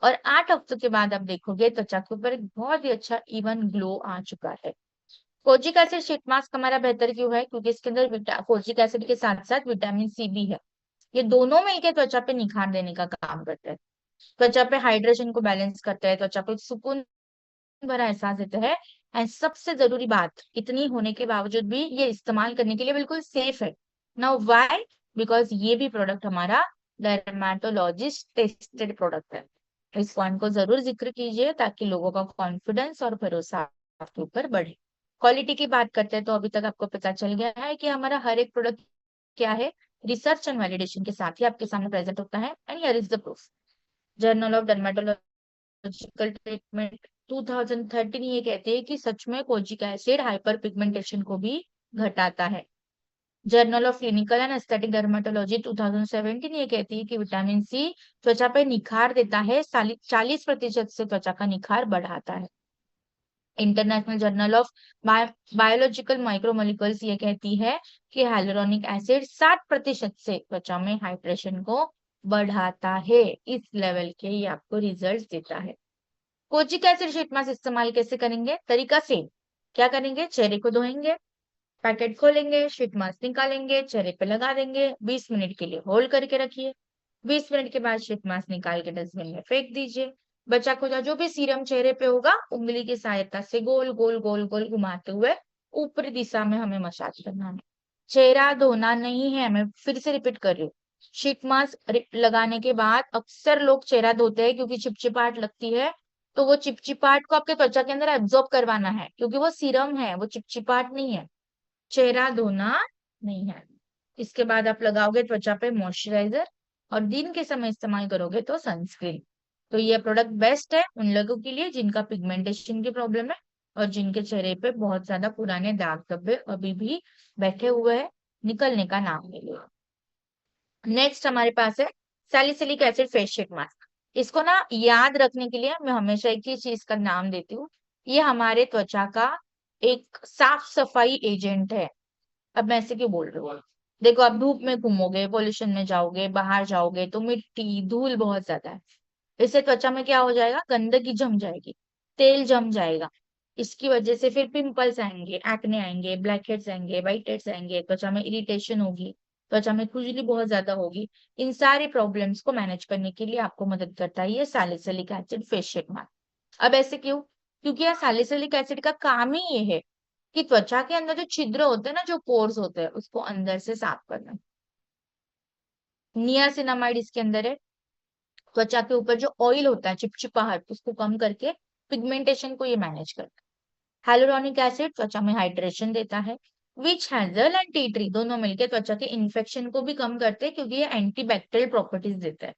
और 8 हफ्तों के बाद आप देखोगे त्वचा के ऊपर एक बहुत ही अच्छा इवन ग्लो आ चुका है। कोजिक एसिड शीट मास्क हमारा बेहतर क्यों है, क्योंकि इसके अंदर कोजिक एसिड के साथ साथ विटामिन सी भी है। ये दोनों मिलकर त्वचा पे निखार देने का काम करते हैं, त्वचा पे हाइड्रेशन को बैलेंस करते हैं, त्वचा को एक सुकून भरा एहसास देते हैं। एंड सबसे जरूरी बात, इतनी होने के बावजूद भी ये इस्तेमाल करने के लिए बिल्कुल सेफ है। नाउ व्हाई, बिकॉज ये भी प्रोडक्ट हमारा डर्मेटोलॉजिस्ट टेस्टेड प्रोडक्ट है। इस पॉइंट को जरूर जिक्र कीजिए ताकि लोगों का कॉन्फिडेंस और भरोसा आपके ऊपर बढ़े। क्वालिटी की बात करते हैं तो अभी तक आपको पता चल गया है कि हमारा हर एक प्रोडक्ट क्या है, रिसर्च एंड वैलिडेशन के साथ ही आपके सामने प्रेजेंट होता है। And here is the proof, journal of dermatology treatment 2013 ये कहती है कि सच में कोजिक एसिड हाइपर पिगमेंटेशन को भी घटाता है। Journal of clinical and aesthetic dermatology 2017 ये कहती है कि विटामिन सी त्वचा पे निखार देता है, 40% से त्वचा का निखार बढ़ाता है। International journal of biological micromolecules ये कहती है कि हाइलुरोनिक एसिड 60% से त्वचा में हाइड्रेशन को बढ़ाता है। इस लेवल के ये आपको रिजल्ट देता है। कोजिक एसिड शीट मास्क इस्तेमाल कैसे करेंगे? तरीका सेम। क्या करेंगे? चेहरे को धोएंगे, पैकेट खोलेंगे, शीट मास्क निकालेंगे, चेहरे पे लगा देंगे, 20 मिनट के लिए होल्ड करके रखिए। 20 मिनट के बाद शीट मास्क निकाल के डस्टबिन में फेंक दीजिए। बचा खुचा जो भी सीरम चेहरे पे होगा, उंगली की सहायता से गोल गोल गोल गोल घुमाते हुए ऊपरी दिशा में हमें मसाज करना है। चेहरा धोना नहीं है, मैं फिर से रिपीट कर रही हूँ। शीट मास्क लगाने के बाद अक्सर लोग चेहरा धोते हैं क्योंकि चिपचिपाहट लगती है, तो वो चिपचिपाहट को आपके त्वचा के अंदर एब्जॉर्ब करवाना है, क्योंकि वो सीरम है, वो चिपचिपाहट नहीं है। चेहरा धोना नहीं है। इसके बाद आप लगाओगे त्वचा पे मॉइस्चराइजर और दिन के समय इस्तेमाल करोगे तो सनस्क्रीन। तो ये प्रोडक्ट बेस्ट है उन लोगों के लिए जिनका पिगमेंटेशन की प्रॉब्लम है और जिनके चेहरे पे बहुत ज्यादा पुराने दाग धब्बे अभी भी बैठे हुए हैं, निकलने का नाम नहीं ले रहे। नेक्स्ट हमारे पास है salicylic acid face sheet mask. इसको ना याद रखने के लिए मैं हमेशा एक ही चीज का नाम देती हूँ। ये हमारे त्वचा का एक साफ सफाई एजेंट है। अब मैं ऐसे क्यों बोल रही हूँ? देखो, आप धूप में घूमोगे, पॉल्यूशन में जाओगे, बाहर जाओगे तो मिट्टी धूल बहुत ज्यादा है। इससे त्वचा में क्या हो जाएगा? गंदगी जम जाएगी, तेल जम जाएगा। इसकी वजह से फिर पिंपल्स आएंगे, एक्ने आएंगे, ब्लैक हेड्स आएंगे, व्हाइट हेड्स आएंगे, त्वचा में इरिटेशन होगी, त्वचा में खुजली बहुत ज्यादा होगी। इन सारी प्रॉब्लम्स को मैनेज करने के लिए आपको मदद करता है ये salicylic acid face sheet mask. अब ऐसे क्यों? क्योंकि यह सैलिसिलिक एसिड का काम ही ये है कि त्वचा के अंदर जो छिद्र होते हैं ना, जो पोर्स होते हैं, उसको अंदर से साफ करना। नियासिनामाइड इसके अंदर है। त्वचा के ऊपर जो ऑयल होता है, चिपचिपाहट, उसको कम करके पिगमेंटेशन को ये मैनेज करता है। हाइलुरोनिक एसिड त्वचा में हाइड्रेशन देता है। विच हैजल एंड टी ट्री दोनों मिलकर त्वचा के इन्फेक्शन को भी कम करते हैं क्योंकि ये एंटीबैक्टीरियल प्रॉपर्टीज देता है।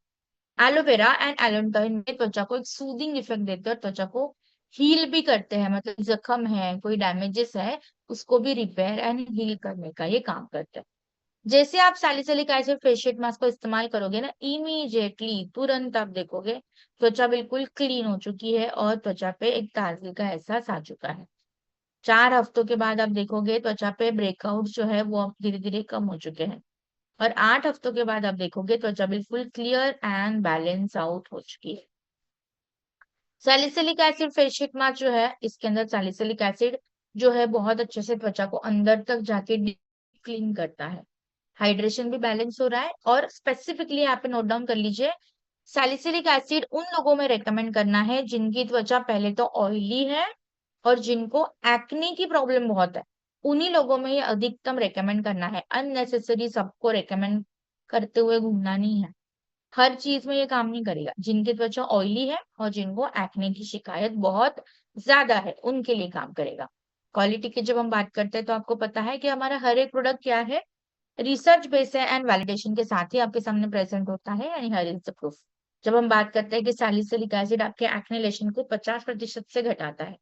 एलोवेरा एंड एलोंटाइन में त्वचा को एक सूदिंग इफेक्ट देते हैं और त्वचा को हील भी करते हैं। मतलब जख्म है, कोई डैमेजेस है, उसको भी रिपेयर एंड हील करने का ये काम करते हैं। जैसे आप salicylic acid face sheet mask को इस्तेमाल करोगे ना, इमीडिएटली तुरंत आप देखोगे त्वचा बिल्कुल क्लीन हो चुकी है और त्वचा पे एक ताजगी का एहसास आ चुका है। 4 हफ्तों के बाद आप देखोगे त्वचा पे ब्रेकआउट जो है वो अब धीरे धीरे कम हो चुके हैं। और 8 हफ्तों के बाद आप देखोगे त्वचा बिल्कुल क्लियर एंड बैलेंस आउट हो चुकी है। Salicylic acid face sheet mask जो है, इसके अंदर सैलिसिलिक एसिड जो है बहुत अच्छे से त्वचा को अंदर तक जाके क्लीन करता है। हाइड्रेशन भी बैलेंस हो रहा है। और स्पेसिफिकली यहाँ पे नोट डाउन कर लीजिए, सैलिसिलिक एसिड उन लोगों में रेकमेंड करना है जिनकी त्वचा पहले तो ऑयली है और जिनको एक्ने की प्रॉब्लम बहुत है। उन्हीं लोगों में ये अधिकतम रेकमेंड करना है। अननेसेसरी सबको रेकमेंड करते हुए घूमना नहीं है। हर चीज में ये काम नहीं करेगा। जिनकी त्वचा ऑयली है और जिनको एक्ने की शिकायत बहुत ज्यादा है, उनके लिए काम करेगा। क्वालिटी की जब हम बात करते हैं तो आपको पता है कि हमारा हर एक प्रोडक्ट क्या है, रिसर्च बेस है एंड वैलिडेशन के साथ ही आपके सामने प्रेजेंट होता है, यानी हर इज द प्रूफ। जब हम बात करते हैं कि सैलिसिलिक एसिड आपके एक्ने लेशन को 50% से घटाता है,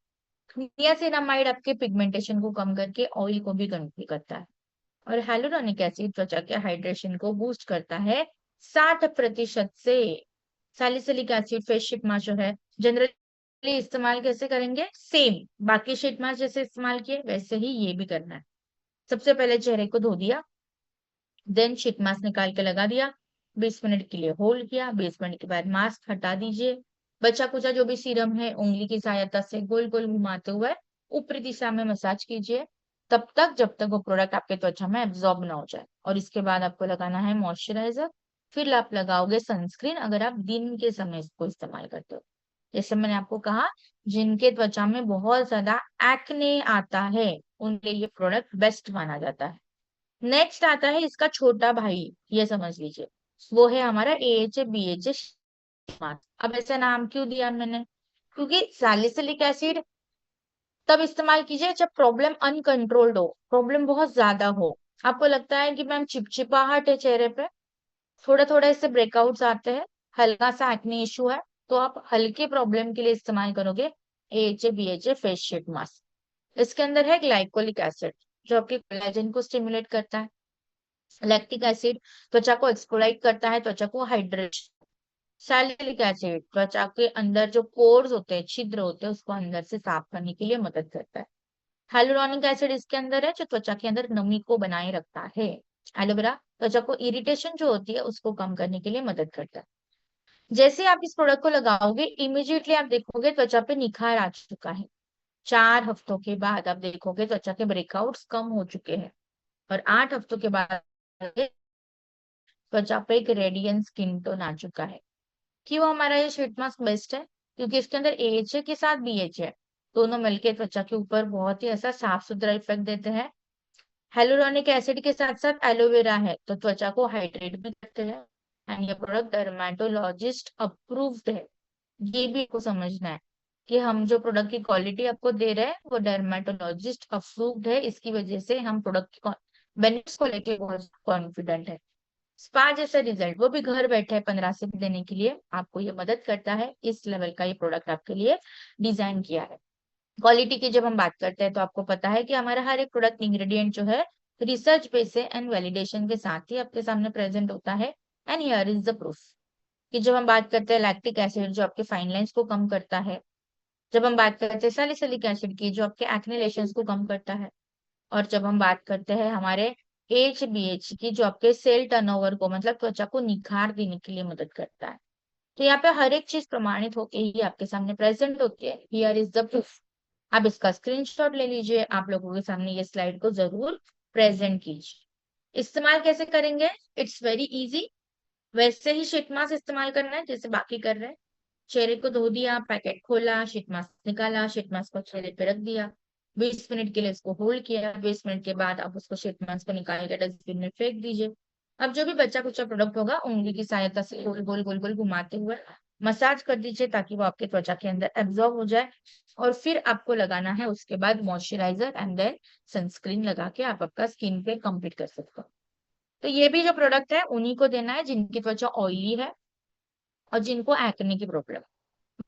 नियासिनामाइड आपके पिगमेंटेशन को कम करके ऑयल को भी कंट्रोल करता है, और hyaluronic एसिड त्वचा के हाइड्रेशन को बूस्ट करता है 60% से। Salicylic acid face sheet mask जो है जनरली इस्तेमाल कैसे करेंगे? सेम बाकी शीट मास्क जैसे इस्तेमाल किए वैसे ही ये भी करना है। सबसे पहले चेहरे को धो दिया, देन शीट मास्क निकाल के लगा दिया, 20 मिनट के लिए होल्ड किया, 20 मिनट के बाद मास्क हटा दीजिए। बचा कुचा जो भी सीरम है उंगली की सहायता से गोल गोल घुमाते हुए ऊपरी दिशा में मसाज कीजिए, तब तक जब तक वो प्रोडक्ट आपके त्वचा में एब्जॉर्ब ना हो जाए। और इसके बाद आपको लगाना है मॉइस्चराइजर, फिर आप लगाओगे सनस्क्रीन अगर आप दिन के समय इसको इस्तेमाल करते हो। जैसे मैंने आपको कहा, जिनके त्वचा में बहुत ज्यादा एक्ने आता है उनके लिए प्रोडक्ट बेस्ट माना जाता है। नेक्स्ट आता है इसका छोटा भाई, ये समझ लीजिए, वो है हमारा AHA BHA मास्क। अब ऐसा नाम क्यों दिया मैंने? क्योंकि सैलिसिलिक एसिड तब इस्तेमाल कीजिए जब प्रॉब्लम अनकंट्रोल्ड हो, प्रॉब्लम बहुत ज्यादा हो। आपको लगता है कि मैम चिपचिपाहट है चेहरे पे, थोड़ा थोड़ा इससे ब्रेकआउट्स आते हैं, हल्का सा एक्ने इशू है, तो आप हल्के प्रॉब्लम के लिए इस्तेमाल करोगे AHA BHA face sheet mask. इसके अंदर है ग्लाइकोलिक एसिड जो आपके कोलेजन को स्टिमुलेट करता है, लैक्टिक एसिड त्वचा को एक्सफोलाइट करता है, त्वचा को हाइड्रेट, सैलिसिलिक एसिड त्वचा के अंदर जो पोर्स होते हैं, छिद्र होते हैं, उसको अंदर से साफ करने के लिए मदद करता है। हाइलुरोनिक एसिड इसके अंदर है जो त्वचा के अंदर नमी को बनाए रखता है। एलोवेरा त्वचा को इरिटेशन जो होती है उसको कम करने के लिए मदद करता है। जैसे आप इस प्रोडक्ट को लगाओगे इमीडिएटली आप देखोगे त्वचा पे निखार आ चुका है। 4 हफ्तों के बाद आप देखोगे त्वचा के ब्रेकआउट्स कम हो चुके हैं और 8 हफ्तों के बाद त्वचा पे एक रेडियंट स्किन टोन आ चुका है। क्यों हमारा ये शीट मास्क बेस्ट है? क्योंकि इसके अंदर AHA के साथ BHA है, दोनों मिलकर त्वचा के ऊपर बहुत ही ऐसा साफ सुथरा इफेक्ट देते हैं। हेलुरोनिक एसिड के साथ साथ एलोवेरा है तो त्वचा को हाइड्रेट भी करते हैं एंड ये प्रोडक्ट डर्मेटोलॉजिस्ट अप्रूव्ड है। ये भी आपको समझना है कि हम जो प्रोडक्ट की क्वालिटी आपको दे रहे हैं वो डर्मेटोलॉजिस्ट अप्रूव्ड है। इसकी वजह से हम प्रोडक्ट की बेनिफिट्स को लेके बहुत कॉन्फिडेंट है। स्पा जैसा रिजल्ट वो भी घर बैठे 15 से देने के लिए आपको ये मदद करता है। इस लेवल का ये प्रोडक्ट आपके लिए डिजाइन किया है। क्वालिटी की जब हम बात करते हैं तो आपको पता है कि हमारा हर एक प्रोडक्ट इंग्रेडिएंट जो है रिसर्च बेस एंड वैलिडेशन के साथ ही आपके सामने प्रेजेंट होता है। And here is the proof कि जब हम बात करते हैं लैक्टिक एसिड जो आपके फाइन लाइंस को कम करता है, जब हम बात करते हैं सैलिसिलिक एसिड की जो आपके एक्ने लेशंस को कम करता है, और जब हम बात करते हैं हमारे HBH की जो आपके सेल टर्नओवर को मतलब त्वचा को निखार देने के लिए मदद करता है। तो यहाँ पे हर एक चीज प्रमाणित होके ही आपके सामने प्रेजेंट होती है। Here is the proof. आप इसका स्क्रीनशॉट ले लीजिए, आप लोगों के सामने ये स्लाइड को जरूर प्रेजेंट कीजिए। इस्तेमाल कैसे करेंगे? It's very easy. वैसे ही शीट मास्क इस्तेमाल करना है जैसे बाकी कर रहे हैं। चेहरे को धो दिया, पैकेट खोला, शीट मास्क निकाला, शीट मास्क को चेहरे पे रख दिया, 20 मिनट के लिए उसको होल्ड किया, 20 मिनट के बाद आप उसको शीट मास्क को निकाल के डस्टबिन में फेंक दीजिए। अब जो भी बचा कुचा प्रोडक्ट होगा उंगली की सहायता से गोल गोल गोल गोल घुमाते हुए मसाज कर दीजिए ताकि वो आपके त्वचा के अंदर एब्जॉर्ब हो जाए। और फिर आपको लगाना है उसके बाद मॉइस्चराइजर एंड देन सनस्क्रीन लगा के आप आपका स्किन पे कंप्लीट कर सकते हो। तो ये भी जो प्रोडक्ट है उन्हीं को देना है जिनकी त्वचा ऑयली है और जिनको एक्ने की प्रॉब्लम।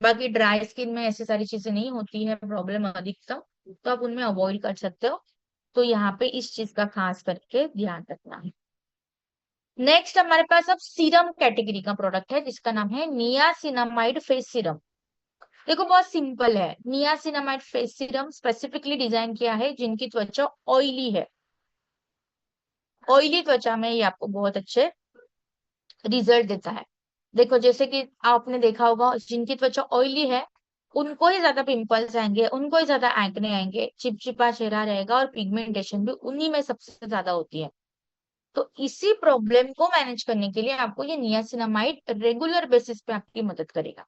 बाकी ड्राई स्किन में ऐसी सारी चीजें नहीं होती है प्रॉब्लम अधिकतम, तो आप उनमें अवॉइड कर सकते हो। तो यहाँ पे इस चीज का खास करके ध्यान रखना है। नेक्स्ट हमारे पास अब सीरम कैटेगरी का प्रोडक्ट है जिसका नाम है नियासिनामाइड फेस सीरम। देखो बहुत सिंपल है। Niacinamide face serum specifically design किया है जिनकी त्वचा ऑयली है। ऑयली त्वचा में ये आपको बहुत अच्छे रिजल्ट देता है। देखो जैसे कि आपने देखा होगा जिनकी त्वचा ऑयली है उनको ही ज्यादा पिंपल्स आएंगे, उनको ही ज्यादा एक्ने आएंगे, चिपचिपा चेहरा रहेगा और पिगमेंटेशन भी उन्हीं में सबसे ज्यादा होती है। तो इसी प्रॉब्लम को मैनेज करने के लिए आपको ये नियासिनामाइड रेगुलर बेसिस पे आपकी मदद करेगा।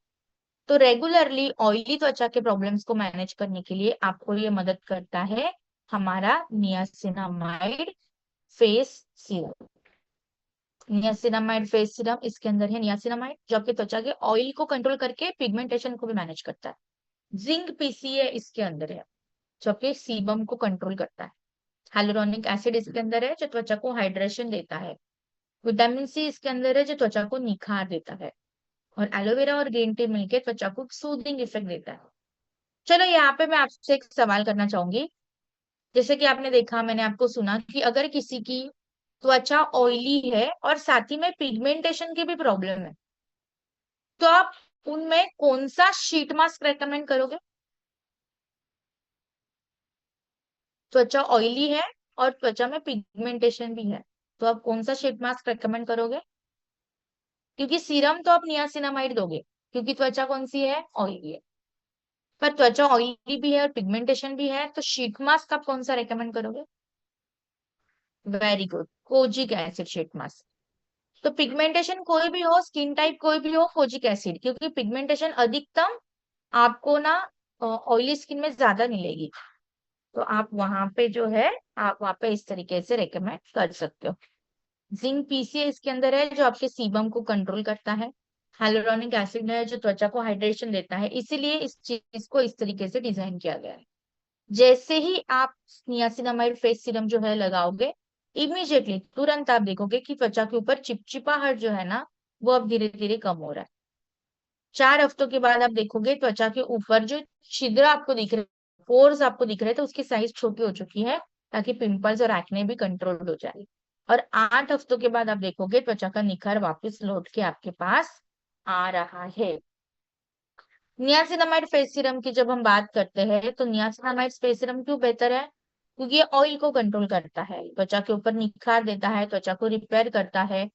तो रेगुलरली ऑयली त्वचा के प्रॉब्लम्स को मैनेज करने के लिए आपको ये मदद करता है हमारा niacinamide face serum. Niacinamide face serum इसके अंदर है नियासिनामाइड जो आपके त्वचा के ऑयल को कंट्रोल करके पिगमेंटेशन को भी मैनेज करता है। जिंक PCA इसके अंदर है जो आपके सीबम को कंट्रोल करता है। हाइलुरोनिक एसिड इसके अंदर है जो त्वचा को हाइड्रेशन देता है। विटामिन C इसके अंदर है जो त्वचा को निखार देता है। और एलोवेरा और ग्रीन टी मिलकर त्वचा को सूदिंग इफेक्ट देता है। चलो यहाँ पे मैं आपसे एक सवाल करना चाहूंगी। जैसे कि आपने देखा, मैंने आपको सुना कि अगर किसी की त्वचा ऑयली है और साथ ही में पिगमेंटेशन की भी प्रॉब्लम है तो आप उनमें कौन सा शीट मास्क रेकमेंड करोगे? त्वचा ऑयली है और त्वचा में पिगमेंटेशन भी है तो आप कौन सा शीट मास्क रेकमेंड करोगे? क्योंकि सीरम तो आप नियासिनामाइड दोगे क्योंकि त्वचा कौन सी है? ऑयली है। पर त्वचा ऑयली भी है और पिगमेंटेशन भी है तो शीट मास्क आप कौन सा रेकमेंड करोगे? Very good, kojic acid sheet mask. तो पिगमेंटेशन कोई भी हो, स्किन टाइप कोई भी हो, कोजिक एसिड, क्योंकि पिगमेंटेशन अधिकतम आपको ना ऑयली स्किन में ज्यादा मिलेगी। तो आप वहां पे जो है आप वहां पे इस तरीके से रेकमेंड कर सकते हो। जिंक PCA इसके अंदर है जो आपके सीबम को कंट्रोल करता है। हाइलुरोनिक एसिड है जो त्वचा को हाइड्रेशन देता है, इसीलिए इस चीज को इस तरीके से डिजाइन किया गया है। जैसे ही आप नियासिनामाइड फेस सीरम जो है लगाओगे इमीडिएटली तुरंत आप देखोगे कि त्वचा के ऊपर चिपचिपाहट जो है ना वो अब धीरे धीरे कम हो रहा है। 4 हफ्तों के बाद आप देखोगे त्वचा के ऊपर जो छिद्र आपको दिख रहे, पोर्स आपको दिख रहे, तो उसकी साइज छोटी हो चुकी है, ताकि पिंपल्स और एक्ने भी कंट्रोल हो जाए। और 8 हफ्तों के बाद आप देखोगे त्वचा का निखार वापस लौट के आपके पास आ रहा है। नियासिनामाइड फेस सीरम की जब हम बात करते हैं, तो नियासिनामाइड फेस सीरम क्यों बेहतर है? क्योंकि ये ऑयल को कंट्रोल करता है, त्वचा के ऊपर निखार देता है, त्वचा को रिपेयर करता है,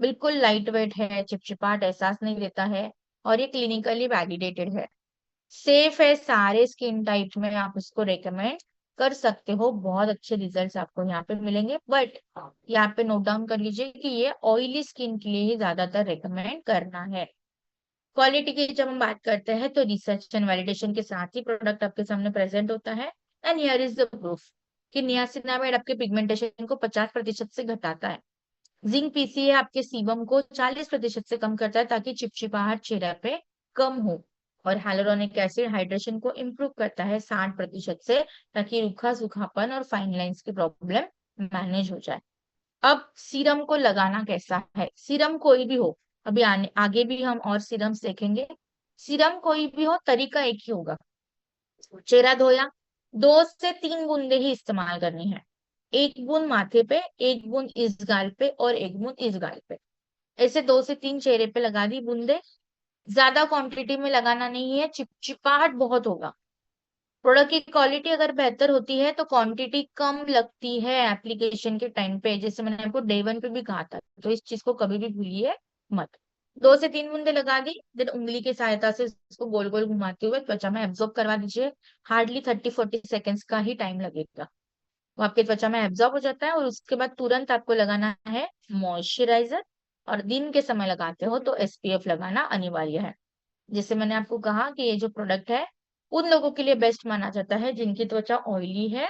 बिल्कुल लाइट वेट है, चिपचिपाहट एहसास नहीं देता है, और ये क्लिनिकली वैलिडेटेड है, सेफ है, सारे स्किन टाइप में आप इसको रेकमेंड कर सकते हो, बहुत अच्छे रिजल्ट्स आपको यहाँ पे मिलेंगे। बट यहाँ पे नोट डाउन कर लीजिए कि ये ऑयली स्किन के लिए ही ज्यादातर रेकमेंड करना है। क्वालिटी की जब हम बात करते हैं, तो रिसर्च एंड वैलिडेशन के साथ ही प्रोडक्ट आपके सामने प्रेजेंट होता है। And here is the proof कि नियासिनामाइड आपके पिगमेंटेशन को 50% से घटाता है। जिंक पीसीए आपके सीबम को 40% से कम करता है, ताकि चिपचिपाहट चेहरे पे कम हो। और hyaluronic एसिड हाइड्रेशन को इम्प्रूव करता है 60% से, ताकि रूखा सूखापन और फाइन लाइंस की प्रॉब्लम मैनेज हो जाए। अब सीरम को लगाना कैसा है? सीरम कोई भी हो, अभी आगे भी हम और सीरम्स देखेंगे। सीरम कोई भी हो, तरीका एक ही होगा। चेहरा धोया, 2 से 3 बूंदे ही इस्तेमाल करनी है। एक बूंद माथे पे, एक बूंद इस गाल पे, और एक बूंद इस गाल पे। ऐसे 2 से 3 चेहरे पे लगा दी बूंदे। ज्यादा क्वांटिटी में लगाना नहीं है, चिपचिपाहट बहुत होगा। प्रोडक्ट की क्वालिटी अगर बेहतर होती है, तो क्वांटिटी कम लगती है एप्लीकेशन के टाइम पे, जैसे मैंने आपको डे 1 पे भी कहा था, तो इस चीज को कभी भी भूलिए मत। 2 से 3 बूंदे लगा दी, देन उंगली की सहायता से इसको गोल गोल घुमाते हुए त्वचा में एब्जॉर्ब करवा दीजिए। हार्डली 30-40 सेकेंड्स का ही टाइम लगेगा, वो आपके त्वचा में एब्जॉर्ब हो जाता है। और उसके बाद तुरंत आपको लगाना है मॉइस्चराइजर, और दिन के समय लगाते हो तो एसपीएफ लगाना अनिवार्य है। जैसे मैंने आपको कहा कि ये जो प्रोडक्ट है, उन लोगों के लिए बेस्ट माना जाता है जिनकी त्वचा ऑयली है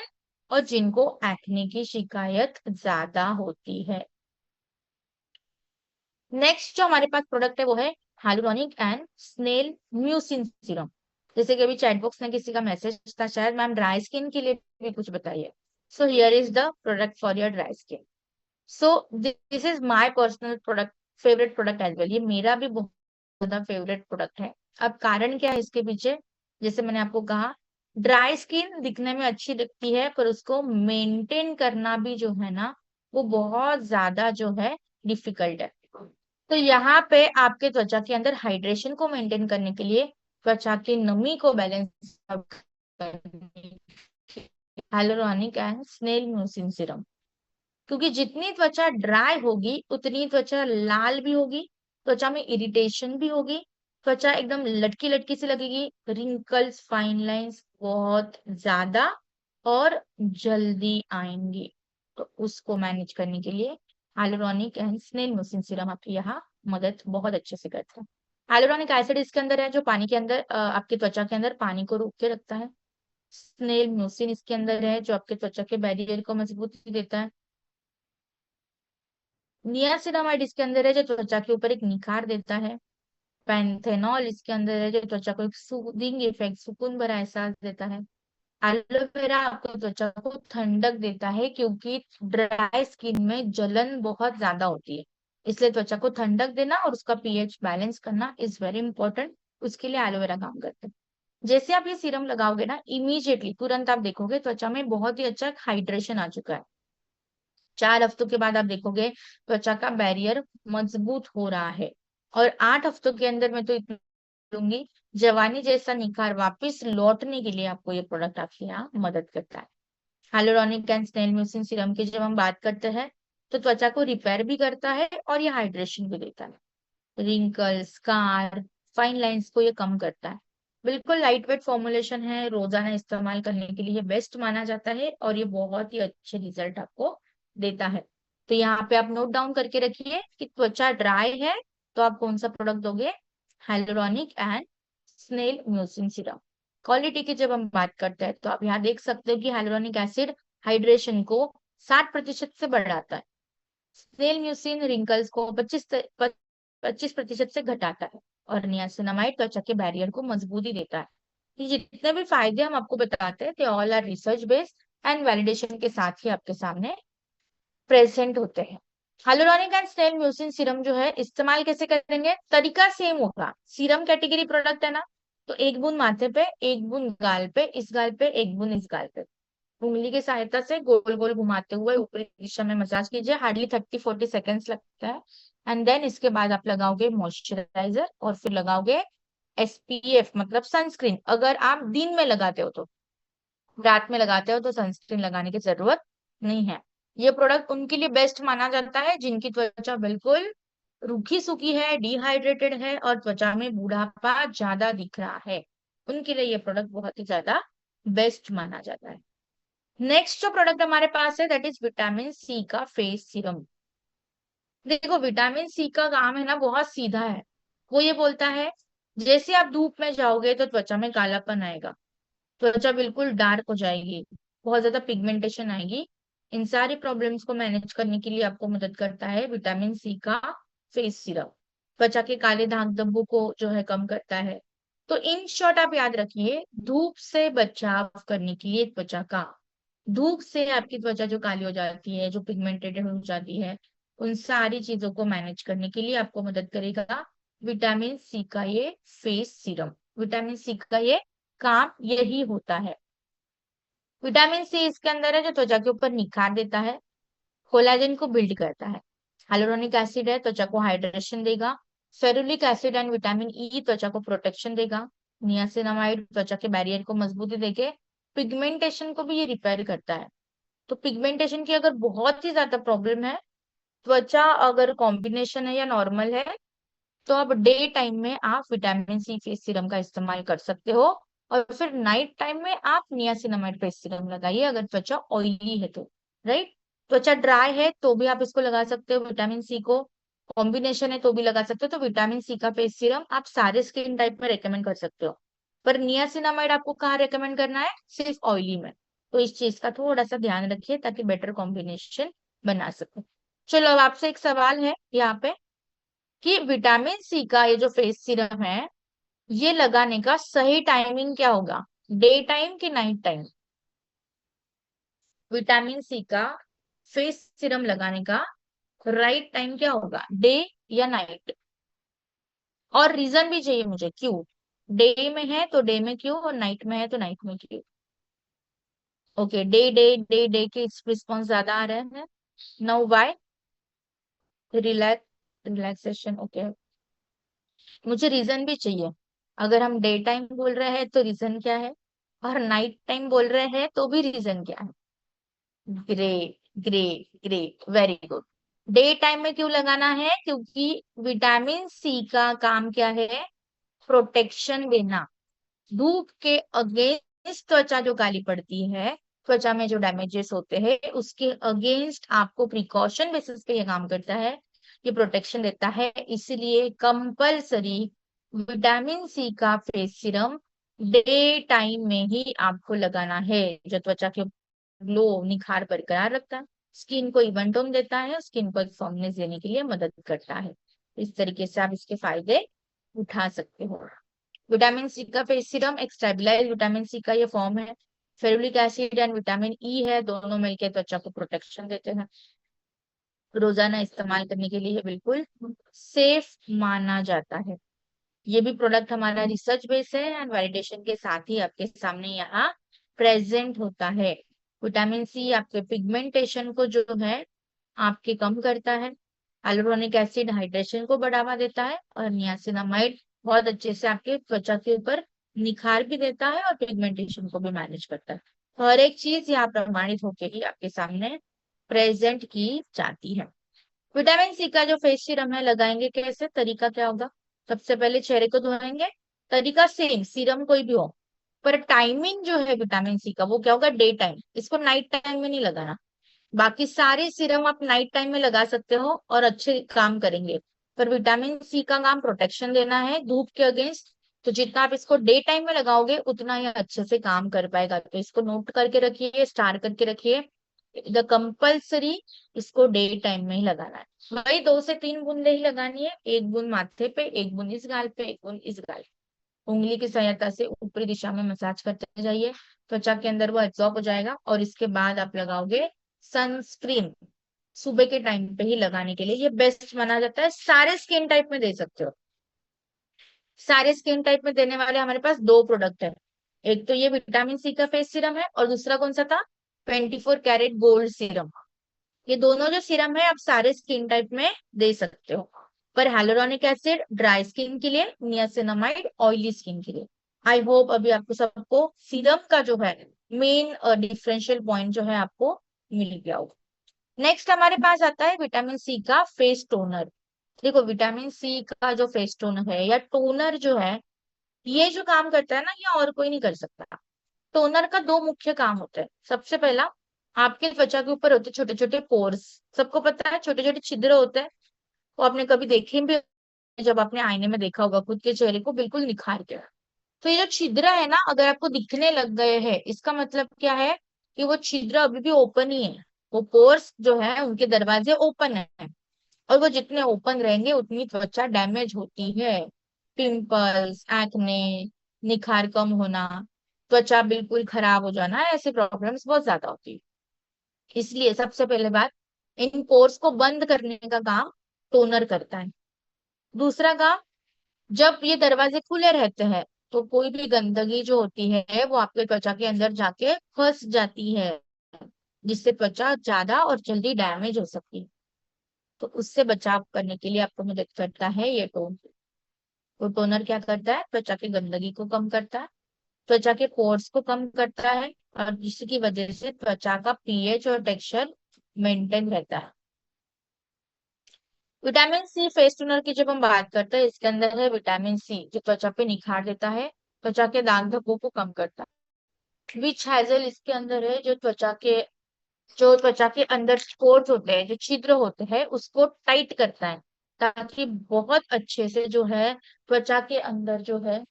और जिनको एक्ने की शिकायत ज्यादा होती है। नेक्स्ट जो हमारे पास प्रोडक्ट है, वो है hyaluronic and snail mucin serum. जैसे कि अभी चैट बॉक्स में किसी का मैसेज था, शायद मैम ड्राई स्किन के लिए भी कुछ बताइए। So here is the product for your dry skin. So this is my personal product, favourite product as well. ये मेरा भी बहुत ज्यादा फेवरेट प्रोडक्ट है। अब कारण क्या है इसके पीछे? जैसे मैंने आपको कहा, ड्राई स्किन दिखने में अच्छी दिखती है, पर उसको मेंटेन करना भी जो है ना, वो बहुत ज्यादा जो है डिफिकल्ट है। तो यहाँ पे आपके त्वचा के अंदर हाइड्रेशन को मेंटेन करने के लिए, त्वचा की नमी को बैलेंस करने hyaluronic and snail mucin serum. क्योंकि जितनी त्वचा ड्राई होगी, उतनी त्वचा लाल भी होगी, त्वचा में इरिटेशन भी होगी, त्वचा एकदम लटकी लटकी सी लगेगी, रिंकल्स, फाइन लाइंस बहुत ज्यादा और जल्दी आएंगी। तो उसको मैनेज करने के लिए hyaluronic and snail mucin serum आपकी यहाँ मदद बहुत अच्छे से करता है। हाइलुरोनिक एसिड इसके अंदर है, जो पानी के अंदर आपकी त्वचा के अंदर पानी को रोक के रखता है। स्नेल म्यूसिन इसके अंदर है, जो आपके त्वचा के बैरियर को मजबूती देता है। नियासिनामाइड इसके अंदर है, जो त्वचा के ऊपर एक निखार देता है। पैंथेनॉल इसके अंदर है, जो त्वचा को एक सूदिंग इफेक्ट, सुकून भरा एहसास देता है। एलोवेरा आपको त्वचा को ठंडक देता है, क्योंकि ड्राई स्किन में जलन बहुत ज्यादा होती है, इसलिए त्वचा को ठंडक देना और उसका पीएच बैलेंस करना इज वेरी इंपॉर्टेंट। उसके लिए एलोवेरा काम करता है। जैसे आप ये सीरम लगाओगे ना, इमीडिएटली तुरंत आप देखोगे त्वचा में बहुत ही अच्छा हाइड्रेशन आ चुका है। 4 हफ्तों के बाद आप देखोगे त्वचा का बैरियर मजबूत हो रहा है। और 8 हफ्तों के अंदर मैं तो इतना लूंगी, जवानी जैसा निखार वापस लौटने के लिए आपको ये प्रोडक्ट आपके यहाँ मदद करता है। Hyaluronic and snail mucin serum की जब हम बात करते हैं, तो त्वचा को रिपेयर भी करता है और ये हाइड्रेशन भी देता है। रिंकल, स्कार, फाइन लाइंस को ये कम करता है। बिल्कुल लाइट वेट फॉर्मुलेशन है, रोजाना इस्तेमाल करने के लिए बेस्ट माना जाता है, और ये बहुत ही अच्छे रिजल्ट आपको देता है। तो यहाँ पे आप नोट डाउन करके रखिए कि त्वचा ड्राई है, तो आप कौन सा प्रोडक्ट दोगे? Hyaluronic and snail mucin serum. Quality की जब हम बात करते हैं, तो आप यहाँ देख सकते हो कि हाइलुरोनिक एसिड हाइड्रेशन को 60% से बढ़ाता है। स्नेल म्यूसिन रिंकल्स को 25% से घटाता है, और नियासिनामाइड त्वचा के बैरियर को मजबूती देता है। ये जितने भी फायदे हम आपको बताते हैं, they all are research based and validation के साथ ही आपके सामने प्रेजेंट होते हैं। Hyaluronic and snail mucin serum जो है इस्तेमाल कैसे करेंगे, तरीका सेम होगा। सीरम कैटेगरी प्रोडक्ट है ना, तो एक बूंद माथे पे, एक बूंद गाल पे, इस गाल पे, एक बूंद इस गाल पे, उंगली की सहायता से गोल गोल घुमाते हुए ऊपरी दिशा में मसाज कीजिए। हार्डली 30-40 सेकेंड्स लगता है। एंड देन इसके बाद आप लगाओगे मॉइस्चराइजर और फिर लगाओगे SPF मतलब सनस्क्रीन। अगर आप दिन में लगाते हो तो, रात में लगाते हो तो सनस्क्रीन लगाने की जरूरत नहीं है। ये प्रोडक्ट उनके लिए बेस्ट माना जाता है जिनकी त्वचा बिल्कुल रूखी सूखी है, डिहाइड्रेटेड है और त्वचा में बूढ़ापा ज्यादा दिख रहा है, उनके लिए ये प्रोडक्ट बहुत ही ज्यादा बेस्ट माना जाता है। नेक्स्ट जो प्रोडक्ट हमारे पास है दैट इज विटामिन सी का फेस सीरम। देखो विटामिन सी का काम है ना बहुत सीधा है। वो ये बोलता है जैसे आप धूप में जाओगे तो त्वचा में कालापन आएगा, त्वचा बिल्कुल डार्क हो जाएगी, बहुत ज्यादा पिगमेंटेशन आएगी। इन सारी प्रॉब्लम्स को मैनेज करने के लिए आपको मदद करता है विटामिन सी का फेस सीरम। त्वचा के काले दाग धब्बों को जो है कम करता है। तो इन शॉर्ट आप याद रखिए, धूप से बचाव करने के लिए त्वचा का, धूप से आपकी त्वचा जो काली हो जाती है, जो पिगमेंटेड हो जाती है, उन सारी चीजों को मैनेज करने के लिए आपको मदद करेगा विटामिन सी का ये फेस सीरम। विटामिन सी का ये काम यही होता है। विटामिन सी इसके अंदर है जो त्वचा के ऊपर निखार देता है, कोलाजन को बिल्ड करता है। हाइलुरोनिक एसिड है, त्वचा को हाइड्रेशन देगा। Ferulic acid and vitamin E त्वचा को प्रोटेक्शन देगा। नियासिनामाइड त्वचा के बैरियर को मजबूती देके पिगमेंटेशन को भी ये रिपेयर करता है। तो पिगमेंटेशन की अगर बहुत ही ज्यादा प्रॉब्लम है, त्वचा अगर कॉम्बिनेशन है या नॉर्मल है, तो अब डे टाइम में आप विटामिन सी फेस सीरम का इस्तेमाल कर सकते हो। और फिर नाइट टाइम में आप नियासिनामाइड फेस सीरम लगाइए अगर त्वचा ऑयली है तो। राइट, त्वचा ड्राई है तो भी आप इसको लगा सकते हो, विटामिन सी को कॉम्बिनेशन है तो भी लगा सकते हो। तो विटामिन सी का फेस सीरम आप सारे स्किन टाइप में रेकमेंड कर सकते हो, पर नियासिनामाइड आपको कहाँ रेकमेंड करना है, सिर्फ ऑयली में। तो इस चीज का थोड़ा सा ध्यान रखिए ताकि बेटर कॉम्बिनेशन बना सको। चलो अब आपसे एक सवाल है यहाँ पे कि विटामिन सी का ये जो फेस सीरम है, ये लगाने का सही टाइमिंग क्या होगा, डे टाइम कि नाइट टाइम। विटामिन सी का फेस सीरम लगाने का राइट टाइम क्या होगा, डे या नाइट। और रीजन भी चाहिए मुझे, क्यों डे में है तो डे में क्यों, और नाइट में है तो नाइट में क्यों। Okay, day day day day के रिस्पॉन्स ज्यादा आ रहे हैं। Now why, relax relaxation. Okay, मुझे रीजन भी चाहिए। अगर हम डे टाइम बोल रहे हैं तो रीजन क्या है, और नाइट टाइम बोल रहे हैं तो भी रीजन क्या है। Great great great, very good. Day time में क्यों लगाना है, क्योंकि विटामिन सी का काम क्या है, प्रोटेक्शन देना। धूप के अगेंस्ट त्वचा जो काली पड़ती है, त्वचा में जो डैमेजेस होते हैं उसके अगेंस्ट आपको प्रिकॉशन बेसिस पे ये काम करता है, ये प्रोटेक्शन देता है। इसलिए कंपल्सरी विटामिन सी का फेस सीरम डे टाइम में ही आपको लगाना है, जो त्वचा के ग्लो निखार बरकरार रखता है, स्किन को इवन टोन देता है, स्किन को एक फर्मनेस देने के लिए मदद करता है। इस तरीके से आप इसके फायदे उठा सकते हो। विटामिन सी का फेस सीरम एक स्टेबलाइज विटामिन सी का ये फॉर्म है। Ferulic acid and vitamin E है, दोनों मिलकर त्वचा को प्रोटेक्शन देते हैं। रोजाना इस्तेमाल करने के लिए ये बिल्कुल सेफ माना जाता है। ये भी प्रोडक्ट हमारा रिसर्च बेस है एंड वैलिडेशन के साथ ही आपके सामने यहाँ प्रेजेंट होता है। विटामिन सी आपके पिगमेंटेशन को जो है आपके कम करता है। हाइलुरोनिक एसिड हाइड्रेशन को बढ़ावा देता है, और नियासिनामाइड बहुत अच्छे से आपके त्वचा के ऊपर निखार भी देता है और पिगमेंटेशन को भी मैनेज करता है। तो हर एक चीज यहाँ प्रमाणित होके ही आपके सामने प्रेजेंट की जाती है। विटामिन सी का जो फेस सीरम है लगाएंगे कैसे, तरीका क्या होगा, सबसे पहले चेहरे को धोएंगे। तरीका सेम, सीरम कोई भी हो, पर टाइमिंग जो है विटामिन सी का वो क्या होगा, डे टाइम। इसको नाइट टाइम में नहीं लगाना। बाकी सारे सीरम आप नाइट टाइम में लगा सकते हो और अच्छे काम करेंगे, पर विटामिन सी का काम प्रोटेक्शन देना है धूप के अगेंस्ट। तो जितना आप इसको डे टाइम में लगाओगे उतना ही अच्छे से काम कर पाएगा। तो इसको नोट करके रखिए, स्टार करके रखिए, द कंपल्सरी इसको डे टाइम में ही लगाना है। वही 2 से 3 बूंदे ही लगानी है, एक बूंद माथे पे, एक बूंद इस गाल पे, एक बूंद इस गाल पे। उंगली की सहायता से ऊपरी दिशा में मसाज करते जाइए, त्वचा के अंदर वो एब्जॉर्ब हो जाएगा। और इसके बाद आप लगाओगे सनस्क्रीन। सुबह के टाइम पे ही लगाने के लिए ये बेस्ट माना जाता है। सारे स्किन टाइप में दे सकते हो। सारे स्किन टाइप में देने वाले हमारे पास दो प्रोडक्ट है। एक तो ये विटामिन सी का फेस सीरम है, और दूसरा कौन सा था, 24 कैरेट गोल्ड सीरम। ये दोनों जो सीरम है आप सारे स्किन टाइप में दे सकते हो। पर hyaluronic एसिड ड्राई स्किन के लिए, नियासिनामाइड ऑयली स्किन के लिए। आई होप अभी आपको सबको सीरम का जो है मेन डिफरेंशियल पॉइंट जो है आपको मिल गया हो। नेक्स्ट हमारे पास आता है विटामिन सी का फेस टोनर। देखो विटामिन सी का जो फेस टोनर है या टोनर जो है, ये जो काम करता है ना, ये और कोई नहीं कर सकता। टोनर का दो मुख्य काम होते हैं। सबसे पहला, आपके त्वचा के ऊपर होते छोटे छोटे पोर्स। सबको पता है छोटे छोटे छिद्र होते हैं, वो आपने कभी देखे भी होंगे, जब आपने आईने में देखा होगा खुद के चेहरे को बिल्कुल निखार के। तो ये जो छिद्र है ना, अगर आपको दिखने लग गए हैं, इसका मतलब क्या है कि वो छिद्र अभी भी ओपन ही है। वो पोर्स जो है उनके दरवाजे ओपन है, और वो जितने ओपन रहेंगे उतनी त्वचा डैमेज होती है। पिंपल्स, एक्ने, निखार कम होना, त्वचा बिल्कुल खराब हो जाना, ऐसी प्रॉब्लम्स बहुत ज्यादा होती है। इसलिए सबसे पहले बात, इन पोर्स को बंद करने का काम टोनर करता है। दूसरा काम, जब ये दरवाजे खुले रहते हैं तो कोई भी गंदगी जो होती है वो आपके त्वचा के अंदर जाके फंस जाती है, जिससे त्वचा ज्यादा और जल्दी डैमेज हो सकती है। तो उससे बचाव करने के लिए आपको मदद करता है ये टोनर। तो टोनर क्या करता है, त्वचा की गंदगी को कम करता है, त्वचा के पोर्स को कम करता है, और जिसकी वजह से त्वचा का पीएच और टेक्सचर मेंटेन रहता है। विटामिन सी फेस टोनर की जब हम बात करते हैं, इसके अंदर है विटामिन सी जो त्वचा पे निखार देता है, त्वचा के दाग धब्बों को कम करता है। विच हेजल इसके अंदर है जो त्वचा के अंदर पोर्स होते हैं, जो छिद्र होते हैं, उसको टाइट करता है, ताकि बहुत अच्छे से जो है त्वचा के अंदर जो है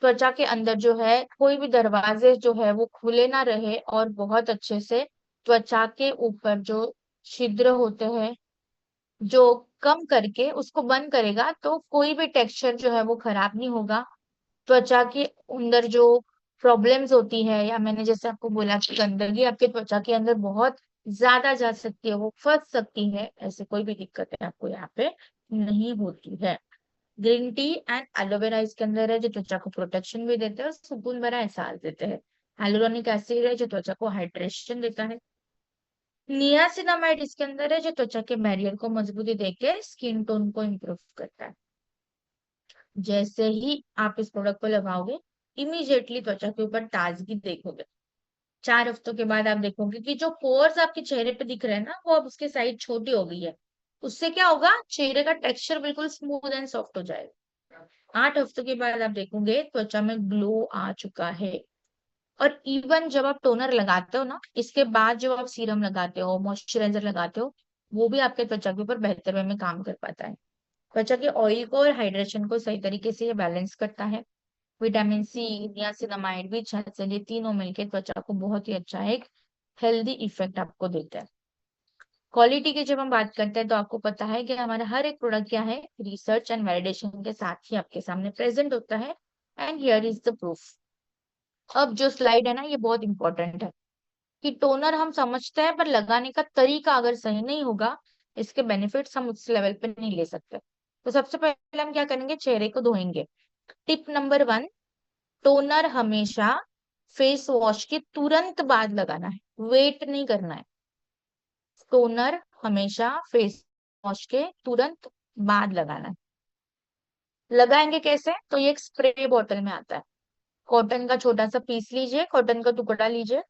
त्वचा के अंदर जो है कोई भी दरवाजे जो है वो खुले ना रहे, और बहुत अच्छे से त्वचा के ऊपर जो छिद्र होते हैं जो कम करके उसको बंद करेगा, तो कोई भी टेक्सचर जो है वो खराब नहीं होगा। त्वचा के अंदर जो प्रॉब्लम्स होती है, या मैंने जैसे आपको बोला कि गंदगी आपके त्वचा के अंदर बहुत ज्यादा जा सकती है, वो फंस सकती है, ऐसे कोई भी दिक्कत है आपको यहाँ पे नहीं होती है। ग्रीन टी एंड एलोवेरा इसके अंदर है, जो त्वचा को प्रोटेक्शन भी देते हैं और सुकून भरा एहसास देते हैं। hyaluronic एसिड है जो त्वचा को हाइड्रेशन देता है। नियासिनामाइड इसके अंदर है जो त्वचा के बैरियर को मजबूती देके स्किन टोन को इम्प्रूव करता है। जैसे ही आप इस प्रोडक्ट को लगाओगे, इमीडिएटली त्वचा के ऊपर ताजगी देखोगे। 4 हफ्तों के बाद आप देखोगे कि जो पोर्स आपके चेहरे पे दिख रहे हैं ना, वो अब उसकी साइज छोटी हो गई है। उससे क्या होगा, चेहरे का टेक्सचर बिल्कुल स्मूथ एंड सॉफ्ट हो जाएगा। 8 हफ्तों के बाद आप देखोगे त्वचा में ग्लो आ चुका है। और इवन जब आप टोनर लगाते हो ना, इसके बाद जब आप सीरम लगाते हो, मॉइस्चराइजर लगाते हो, वो भी आपके त्वचा के ऊपर बेहतर वे में काम कर पाता है। त्वचा के ऑयल को और हाइड्रेशन को सही तरीके से ये बैलेंस करता है। विटामिन सी, नियासिनामाइड, बीच ये तीनों मिलकर त्वचा को बहुत ही अच्छा एक हेल्दी इफेक्ट आपको देता है। क्वालिटी की जब हम बात करते हैं तो आपको पता है कि हमारा हर एक प्रोडक्ट क्या है, रिसर्च एंड वैलिडेशन के साथ ही आपके सामने प्रेजेंट होता है। And here is the proof. अब जो स्लाइड है ना, ये बहुत इंपॉर्टेंट है कि टोनर हम समझते हैं, पर लगाने का तरीका अगर सही नहीं होगा, इसके बेनिफिट्स हम उस लेवल पे नहीं ले सकते। तो सबसे पहले हम क्या करेंगे, चेहरे को धोएंगे। टिप नंबर 1, टोनर हमेशा फेस वॉश के तुरंत बाद लगाना है, वेट नहीं करना है। टोनर हमेशा फेस वॉश के तुरंत बाद लगाना है। लगाएंगे कैसे, तो ये एक स्प्रे बॉटल में आता है। कॉटन का छोटा सा पीस लीजिए, कॉटन का टुकड़ा लीजिए,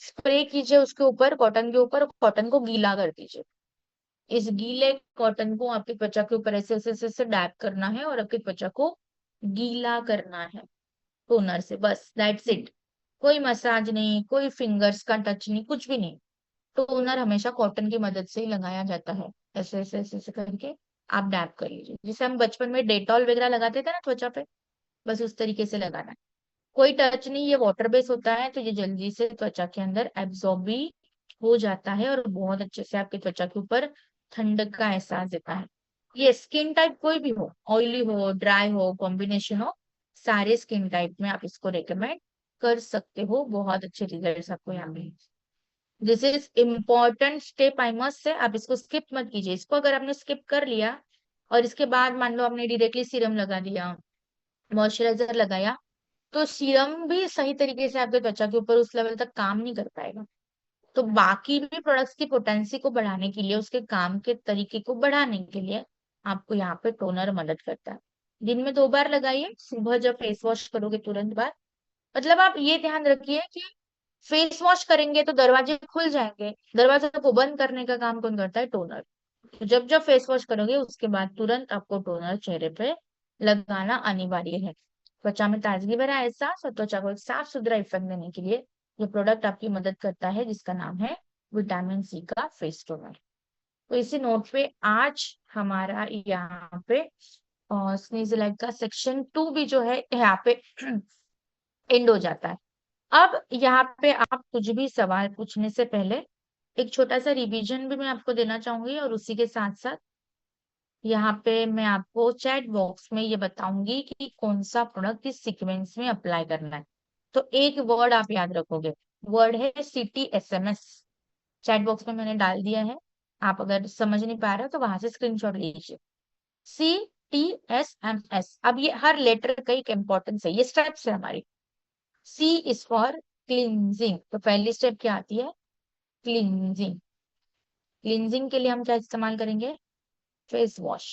स्प्रे कीजिए उसके ऊपर, कॉटन के ऊपर, कॉटन को गीला कर दीजिए। इस गीले कॉटन को आपकी त्वचा के ऊपर ऐसे ऐसे ऐसे डैप करना है, और आपकी त्वचा को गीला करना है टोनर से, बस दैट्स इट। कोई मसाज नहीं, कोई फिंगर्स का टच नहीं, कुछ भी नहीं। टोनर हमेशा कॉटन की मदद से ही लगाया जाता है। ऐसे ऐसे ऐसे ऐसे करके आप डैप कर लीजिए, जिसे हम बचपन में डेटॉल वगैरह लगाते थे ना त्वचा पे, बस उस तरीके से लगाना है। कोई टच नहीं, ये वाटर बेस होता है, तो ये जल्दी से त्वचा के अंदर एब्जॉर्ब भी हो जाता है, और बहुत अच्छे से आपकी त्वचा के ऊपर ठंडक का एहसास देता है। ये स्किन टाइप कोई भी हो, ऑयली हो, ड्राई हो, कॉम्बिनेशन हो, सारे स्किन टाइप में आप इसको रेकमेंड कर सकते हो। बहुत अच्छे रिजल्ट्स आपको यहाँ मिलेंगे। This is important step, I must say. आप इसको स्किप मत कीजिए। इसको अगर आपने स्किप कर लिया और इसके बाद मान लो आपने डायरेक्टली सीरम लगा दिया, मॉइस्चराइजर लगाया, तो सीरम भी सही तरीके से आपके त्वचा के ऊपर उस लेवल तक काम नहीं कर पाएगा। तो बाकी भी प्रोडक्ट्स की पोटेंसी को बढ़ाने के लिए, उसके काम के तरीके को बढ़ाने के लिए आपको यहाँ पे टोनर मदद करता है। दिन में 2 बार लगाइए, सुबह जब फेस वॉश करोगे तुरंत बाद। मतलब आप ये ध्यान रखिए कि फेस वॉश करेंगे तो दरवाजे खुल जाएंगे, दरवाजे को बंद करने का काम कौन करता है? टोनर। तो जब जब फेस वॉश करोगे उसके बाद तुरंत आपको टोनर चेहरे पे लगाना अनिवार्य है। त्वचा में ताजगी भरा एहसास और त्वचा को एक साफ सुथरा इफेक्ट देने के लिए ये प्रोडक्ट आपकी मदद करता है, जिसका नाम है विटामिन सी का फेस टोनर। तो इसी नोट पे आज हमारा यहाँ पे स्नीजलाइट का सेक्शन 2 भी जो है यहाँ पे एंड हो जाता है। अब यहाँ पे आप कुछ भी सवाल पूछने से पहले एक छोटा सा रिवीजन भी मैं आपको देना चाहूंगी, और उसी के साथ साथ यहाँ पे मैं आपको चैट बॉक्स में ये बताऊंगी कि कौन सा प्रोडक्ट किस सीक्वेंस में अप्लाई करना है। तो एक वर्ड आप याद रखोगे, वर्ड है CTSMS। चैट बॉक्स में मैंने डाल दिया है, आप अगर समझ नहीं पा रहे हो तो वहां से स्क्रीनशॉट लीजिए। CTSMS। अब ये हर लेटर का एक इंपॉर्टेंस है, ये स्टेप्स है हमारी। C is for cleansing. तो पहली स्टेप क्या आती है? क्लींजिंग। क्लींजिंग के लिए हम क्या इस्तेमाल करेंगे? Face wash.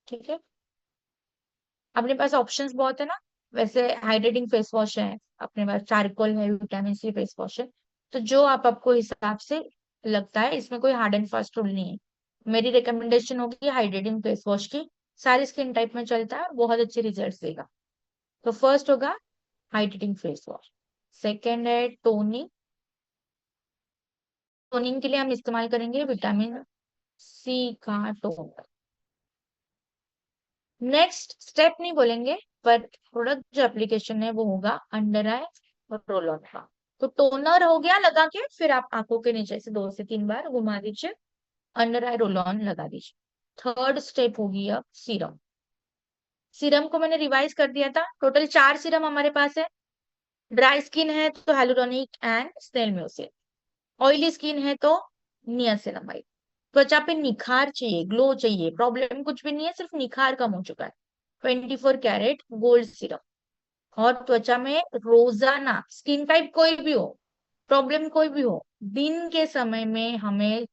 ठीक है। अपने पास ऑप्शंस बहुत है ना, वैसे हाइड्रेटिंग फेस वॉश है, अपने पास चारकोल है, विटामिन सी फेस वॉश है। तो जो आपको हिसाब से लगता है, इसमें कोई हार्ड एंड फास्ट रूल नहीं है। मेरी रिकमेंडेशन होगी हाइड्रेटिंग फेस वॉश की, सारी स्किन टाइप में चलता है और बहुत अच्छे रिजल्ट देगा। तो फर्स्ट होगा हाइड्रेटिंग फेस वॉश। सेकेंड है टोनिंग। टोनिंग के लिए हम इस्तेमाल करेंगे विटामिन सी का टोनर। नेक्स्ट स्टेप नहीं बोलेंगे, पर प्रोडक्ट जो एप्लीकेशन है वो होगा अंडर आई और रोल ऑन का। तो टोनर हो गया लगा के, फिर आप आंखों के नीचे से 2 से 3 बार घुमा दीजिए, अंडर आई रोल ऑन लगा दीजिए। थर्ड स्टेप होगी अब सीरम। सीरम को मैंने रिवाइज कर दिया था, टोटल 4 सीरम हमारे पास है। ड्राई स्किन है तो हेलुरोनिक एंड स्नेल म्यूसिल। ऑयली स्किन है तो नियासिनामाइड। त्वचा पे निखार चाहिए, ग्लो चाहिए, प्रॉब्लम कुछ भी नहीं है, सिर्फ निखार कम हो चुका है, 24 कैरेट गोल्ड सीरम। और त्वचा में रोजाना, स्किन टाइप कोई भी हो, प्रॉब्लम कोई भी हो, दिन के समय में हमें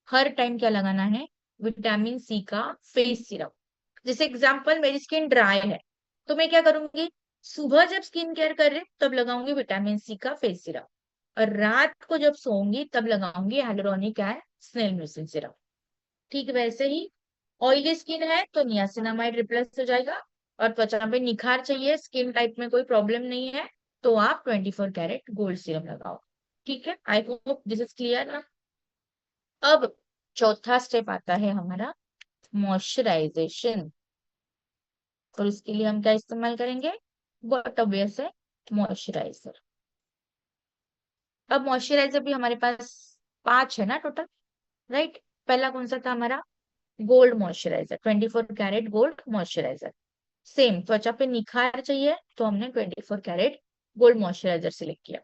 हर टाइम क्या लगाना है? विटामिन सी का फेस सीरम। जैसे एग्जांपल, मेरी स्किन ड्राई है तो मैं क्या करूंगी? सुबह जब स्किन केयर कर रही हूँ तब लगाऊंगी विटामिन सी का फेस सीरम, और रात को जब सोऊंगी तब लगाऊंगी hyaluronic acid snail mucin serum. ठीक वैसे ही ऑयली स्किन है तो नियासिनामाइड रिप्लेस हो जाएगा, और त्वचा पे निखार चाहिए, स्किन टाइप में कोई प्रॉब्लम नहीं है, तो आप 24 कैरेट गोल्ड सीरम लगाओ। ठीक है, I hope this is clear ना। अब चौथा स्टेप आता है हमारा मॉइस्चराइजेशन। और उसके लिए हम क्या इस्तेमाल करेंगे? बहुत ऑब्वियस है, मॉइस्चराइजर। अब मॉइस्चराइजर भी हमारे पास 5 है ना टोटल, राइट? पहला कौन सा था हमारा? Gold moisturiser, 24 carat gold moisturiser. Same त्वचा पे निखार चाहिए तो हमने 24 कैरेट गोल्ड मॉइस्चराइजर सिलेक्ट किया।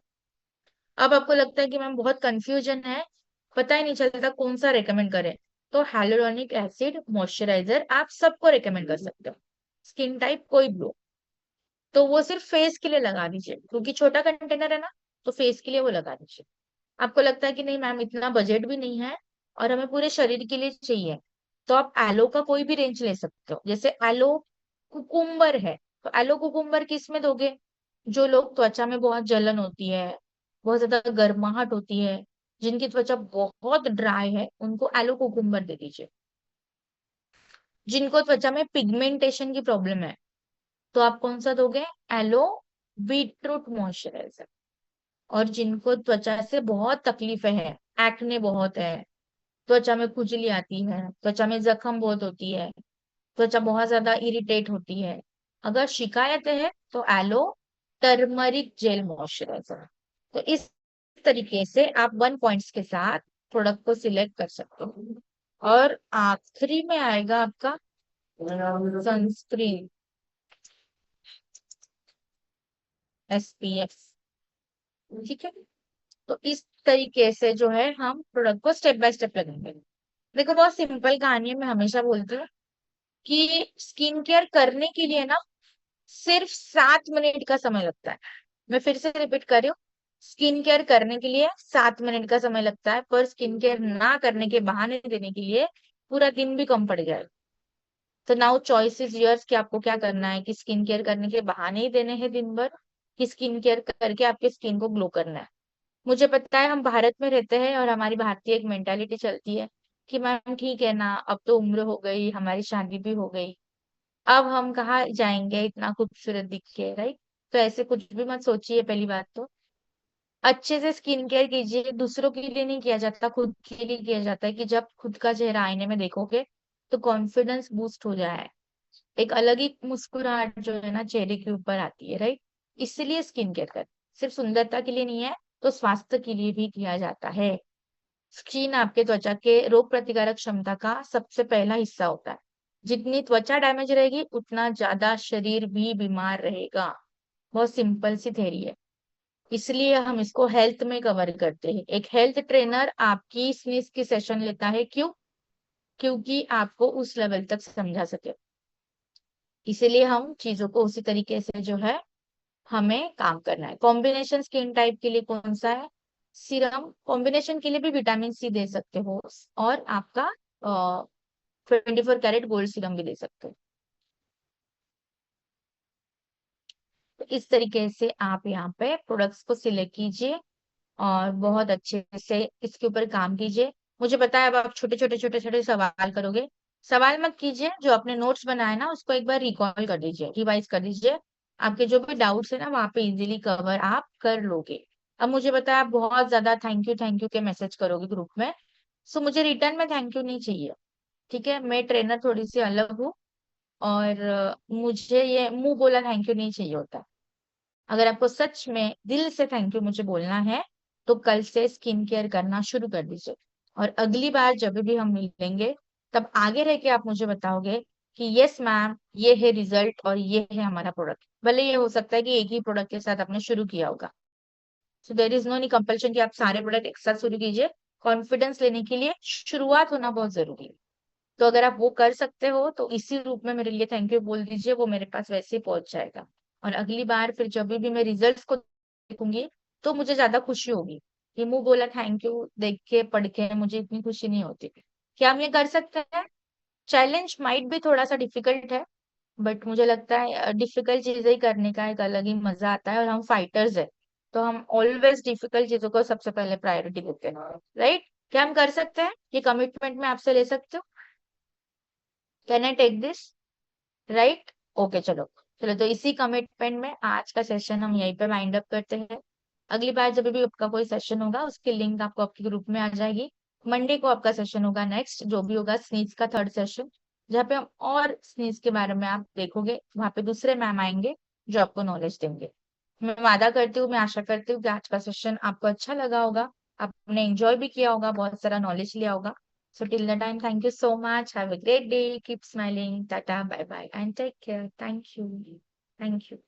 अब आपको लगता है कि मैम बहुत कंफ्यूजन है, पता ही नहीं चलता कौन सा रेकमेंड करें, तो हाइलुरोनिक एसिड मॉइस्चराइजर आप सबको रेकमेंड कर सकते हो, स्किन टाइप कोई भी हो। तो वो सिर्फ फेस के लिए लगा दीजिए, क्योंकि छोटा कंटेनर है ना, तो फेस के लिए वो लगा दीजिए। आपको लगता है कि नहीं मैम इतना बजट भी नहीं है और हमें पूरे शरीर के लिए चाहिए, तो आप एलो का कोई भी रेंज ले सकते हो। जैसे एलो कुकुम्बर है, तो एलो कुकुम्बर किस में दोगे? जो लोग त्वचा में बहुत जलन होती है, बहुत ज्यादा गर्माहट होती है, जिनकी त्वचा बहुत ड्राई है, उनको एलो कुकुम्बर दे दीजिए। जिनको त्वचा में पिगमेंटेशन की प्रॉब्लम है तो आप कौन सा दोगे? Aloe beetroot moisturiser. और जिनको त्वचा से बहुत तकलीफें है, एक्ने बहुत है, त्वचा में खुजली आती है, त्वचा में जख्म बहुत होती है, त्वचा बहुत ज्यादा इरिटेट होती है, अगर शिकायतें है तो एलो टर्मरिक जेल मॉइस्चराइजर। तो इस तरीके से आप 1 पॉइंट्स के साथ प्रोडक्ट को सिलेक्ट कर सकते हो। और आखिरी में आएगा आपका सनस्क्रीन, SPF। ठीक है, तो इस तरीके से जो है हम प्रोडक्ट को स्टेप बाय स्टेप लगाएंगे। देखो बहुत सिंपल कहानी है, मैं हमेशा बोलती हूँ कि स्किन केयर करने के लिए ना सिर्फ 7 मिनट का समय लगता है। मैं फिर से रिपीट कर रही हूँ, स्किन केयर करने के लिए 7 मिनट का समय लगता है, पर स्किन केयर ना करने के बहाने देने के लिए पूरा दिन भी कम पड़ जाएगा। तो नाउ चॉइस इज योर्स कि आपको क्या करना है, कि स्किन केयर करने के बहाने ही देने हैं दिन भर, कि स्किन केयर करके आपके स्किन को ग्लो करना है। मुझे पता है हम भारत में रहते हैं और हमारी भारतीय एक मेंटालिटी चलती है कि मैम ठीक है ना, अब तो उम्र हो गई, हमारी शादी भी हो गई, अब हम कहाँ जाएंगे इतना खूबसूरत दिख के, राइट। तो ऐसे कुछ भी मत सोचिए। पहली बात तो अच्छे से स्किन केयर कीजिए, दूसरों के लिए नहीं किया जाता, खुद के लिए किया जाता है, कि जब खुद का चेहरा आईने में देखोगे तो कॉन्फिडेंस बूस्ट हो जाए, एक अलग ही मुस्कुराहट जो है ना चेहरे के ऊपर आती है, राइट। इसलिए स्किन केयर कर सिर्फ सुंदरता के लिए नहीं है, तो स्वास्थ्य के लिए भी किया जाता है। स्किन आपके त्वचा के रोग प्रतिकारक क्षमता का सबसे पहला हिस्सा होता है। जितनी त्वचा डैमेज रहेगी उतना ज्यादा शरीर भी बीमार रहेगा। बहुत सिंपल सी थ्योरी है, इसलिए हम इसको हेल्थ में कवर करते हैं। एक हेल्थ ट्रेनर आपकी स्नीज की सेशन लेता है, क्यों? क्योंकि आपको उस लेवल तक समझा सके। इसीलिए हम चीजों को उसी तरीके से जो है हमें काम करना है। कॉम्बिनेशन स्किन टाइप के लिए कौन सा है? सीरम कॉम्बिनेशन के लिए भी विटामिन सी दे सकते हो, और आपका 24 कैरेट गोल्ड सीरम भी दे सकते हो। तो इस तरीके से आप यहाँ पे प्रोडक्ट्स को सिलेक्ट कीजिए और बहुत अच्छे से इसके ऊपर काम कीजिए। मुझे पता है अब आप छोटे छोटे सवाल करोगे। सवाल मत कीजिए, जो आपने नोट्स बनाए ना उसको एक बार रिकॉल कर दीजिए, रिवाइज कर दीजिए। आपके जो भी डाउट्स है ना वहां पे इजीली कवर आप कर लोगे। अब मुझे पता है आप बहुत ज्यादा थैंक यू के मैसेज करोगे ग्रुप में, सो मुझे रिटर्न में थैंक यू नहीं चाहिए। ठीक है, मैं ट्रेनर थोड़ी सी अलग हूँ, और मुझे ये मुंह बोला थैंक यू नहीं चाहिए होता। अगर आपको सच में दिल से थैंक यू मुझे बोलना है, तो कल से स्किन केयर करना शुरू कर दीजिए। और अगली बार जब भी हम मिलेंगे, तब आगे रह के आप मुझे बताओगे कि यस मैम ये है रिजल्ट और ये है हमारा प्रोडक्ट। भले ये हो सकता है कि एक ही प्रोडक्ट के साथ आपने शुरू किया होगा। सो देर इज नो नी कंपल्शन कि आप सारे प्रोडक्ट एक साथ शुरू कीजिए। कॉन्फिडेंस लेने के लिए शुरुआत होना बहुत जरूरी है। तो अगर आप वो कर सकते हो तो इसी रूप में मेरे लिए थैंक यू बोल दीजिए, वो मेरे पास वैसे ही पहुंच जाएगा। और अगली बार फिर जब भी मैं रिजल्ट्स को देखूंगी तो मुझे ज्यादा खुशी होगी। ये मुंह बोला थैंक यू देख के पढ़ के मुझे इतनी खुशी नहीं होती। क्या हम ये कर सकते हैं? चैलेंज माइट भी थोड़ा सा डिफिकल्ट है, बट मुझे लगता है डिफिकल्ट चीजें ही करने का एक अलग ही मजा आता है, और हम फाइटर्स है, तो हम ऑलवेज डिफिकल्ट चीजों को सबसे पहले प्रायोरिटी देते हैं, राइट। क्या हम कर सकते हैं? ये कमिटमेंट मैं आपसे ले सकती हूँ? Can I take this? Right. Okay चलो। चलो तो इसी कमिटमेंट में आज का सेशन हम यहीं पे वाइंड अप करते हैं। अगली बार जब भी आपका कोई सेशन होगा उसकी लिंक आपको आपके ग्रुप में आ जाएगी। मंडे को आपका सेशन होगा, नेक्स्ट जो भी होगा स्नीज का थर्ड सेशन, जहाँ पे हम और स्नीज के बारे में आप देखोगे, वहां पे दूसरे मैम आएंगे जो आपको नॉलेज देंगे। मैं वादा करती हूँ, मैं आशा करती हूँ कि आज का सेशन आपको अच्छा लगा होगा, आपने एंजॉय भी किया होगा, बहुत सारा नॉलेज लिया होगा। So till the time, thank you so much. Have a great day. Keep smiling. Tata, bye bye, and take care. Thank you. Thank you.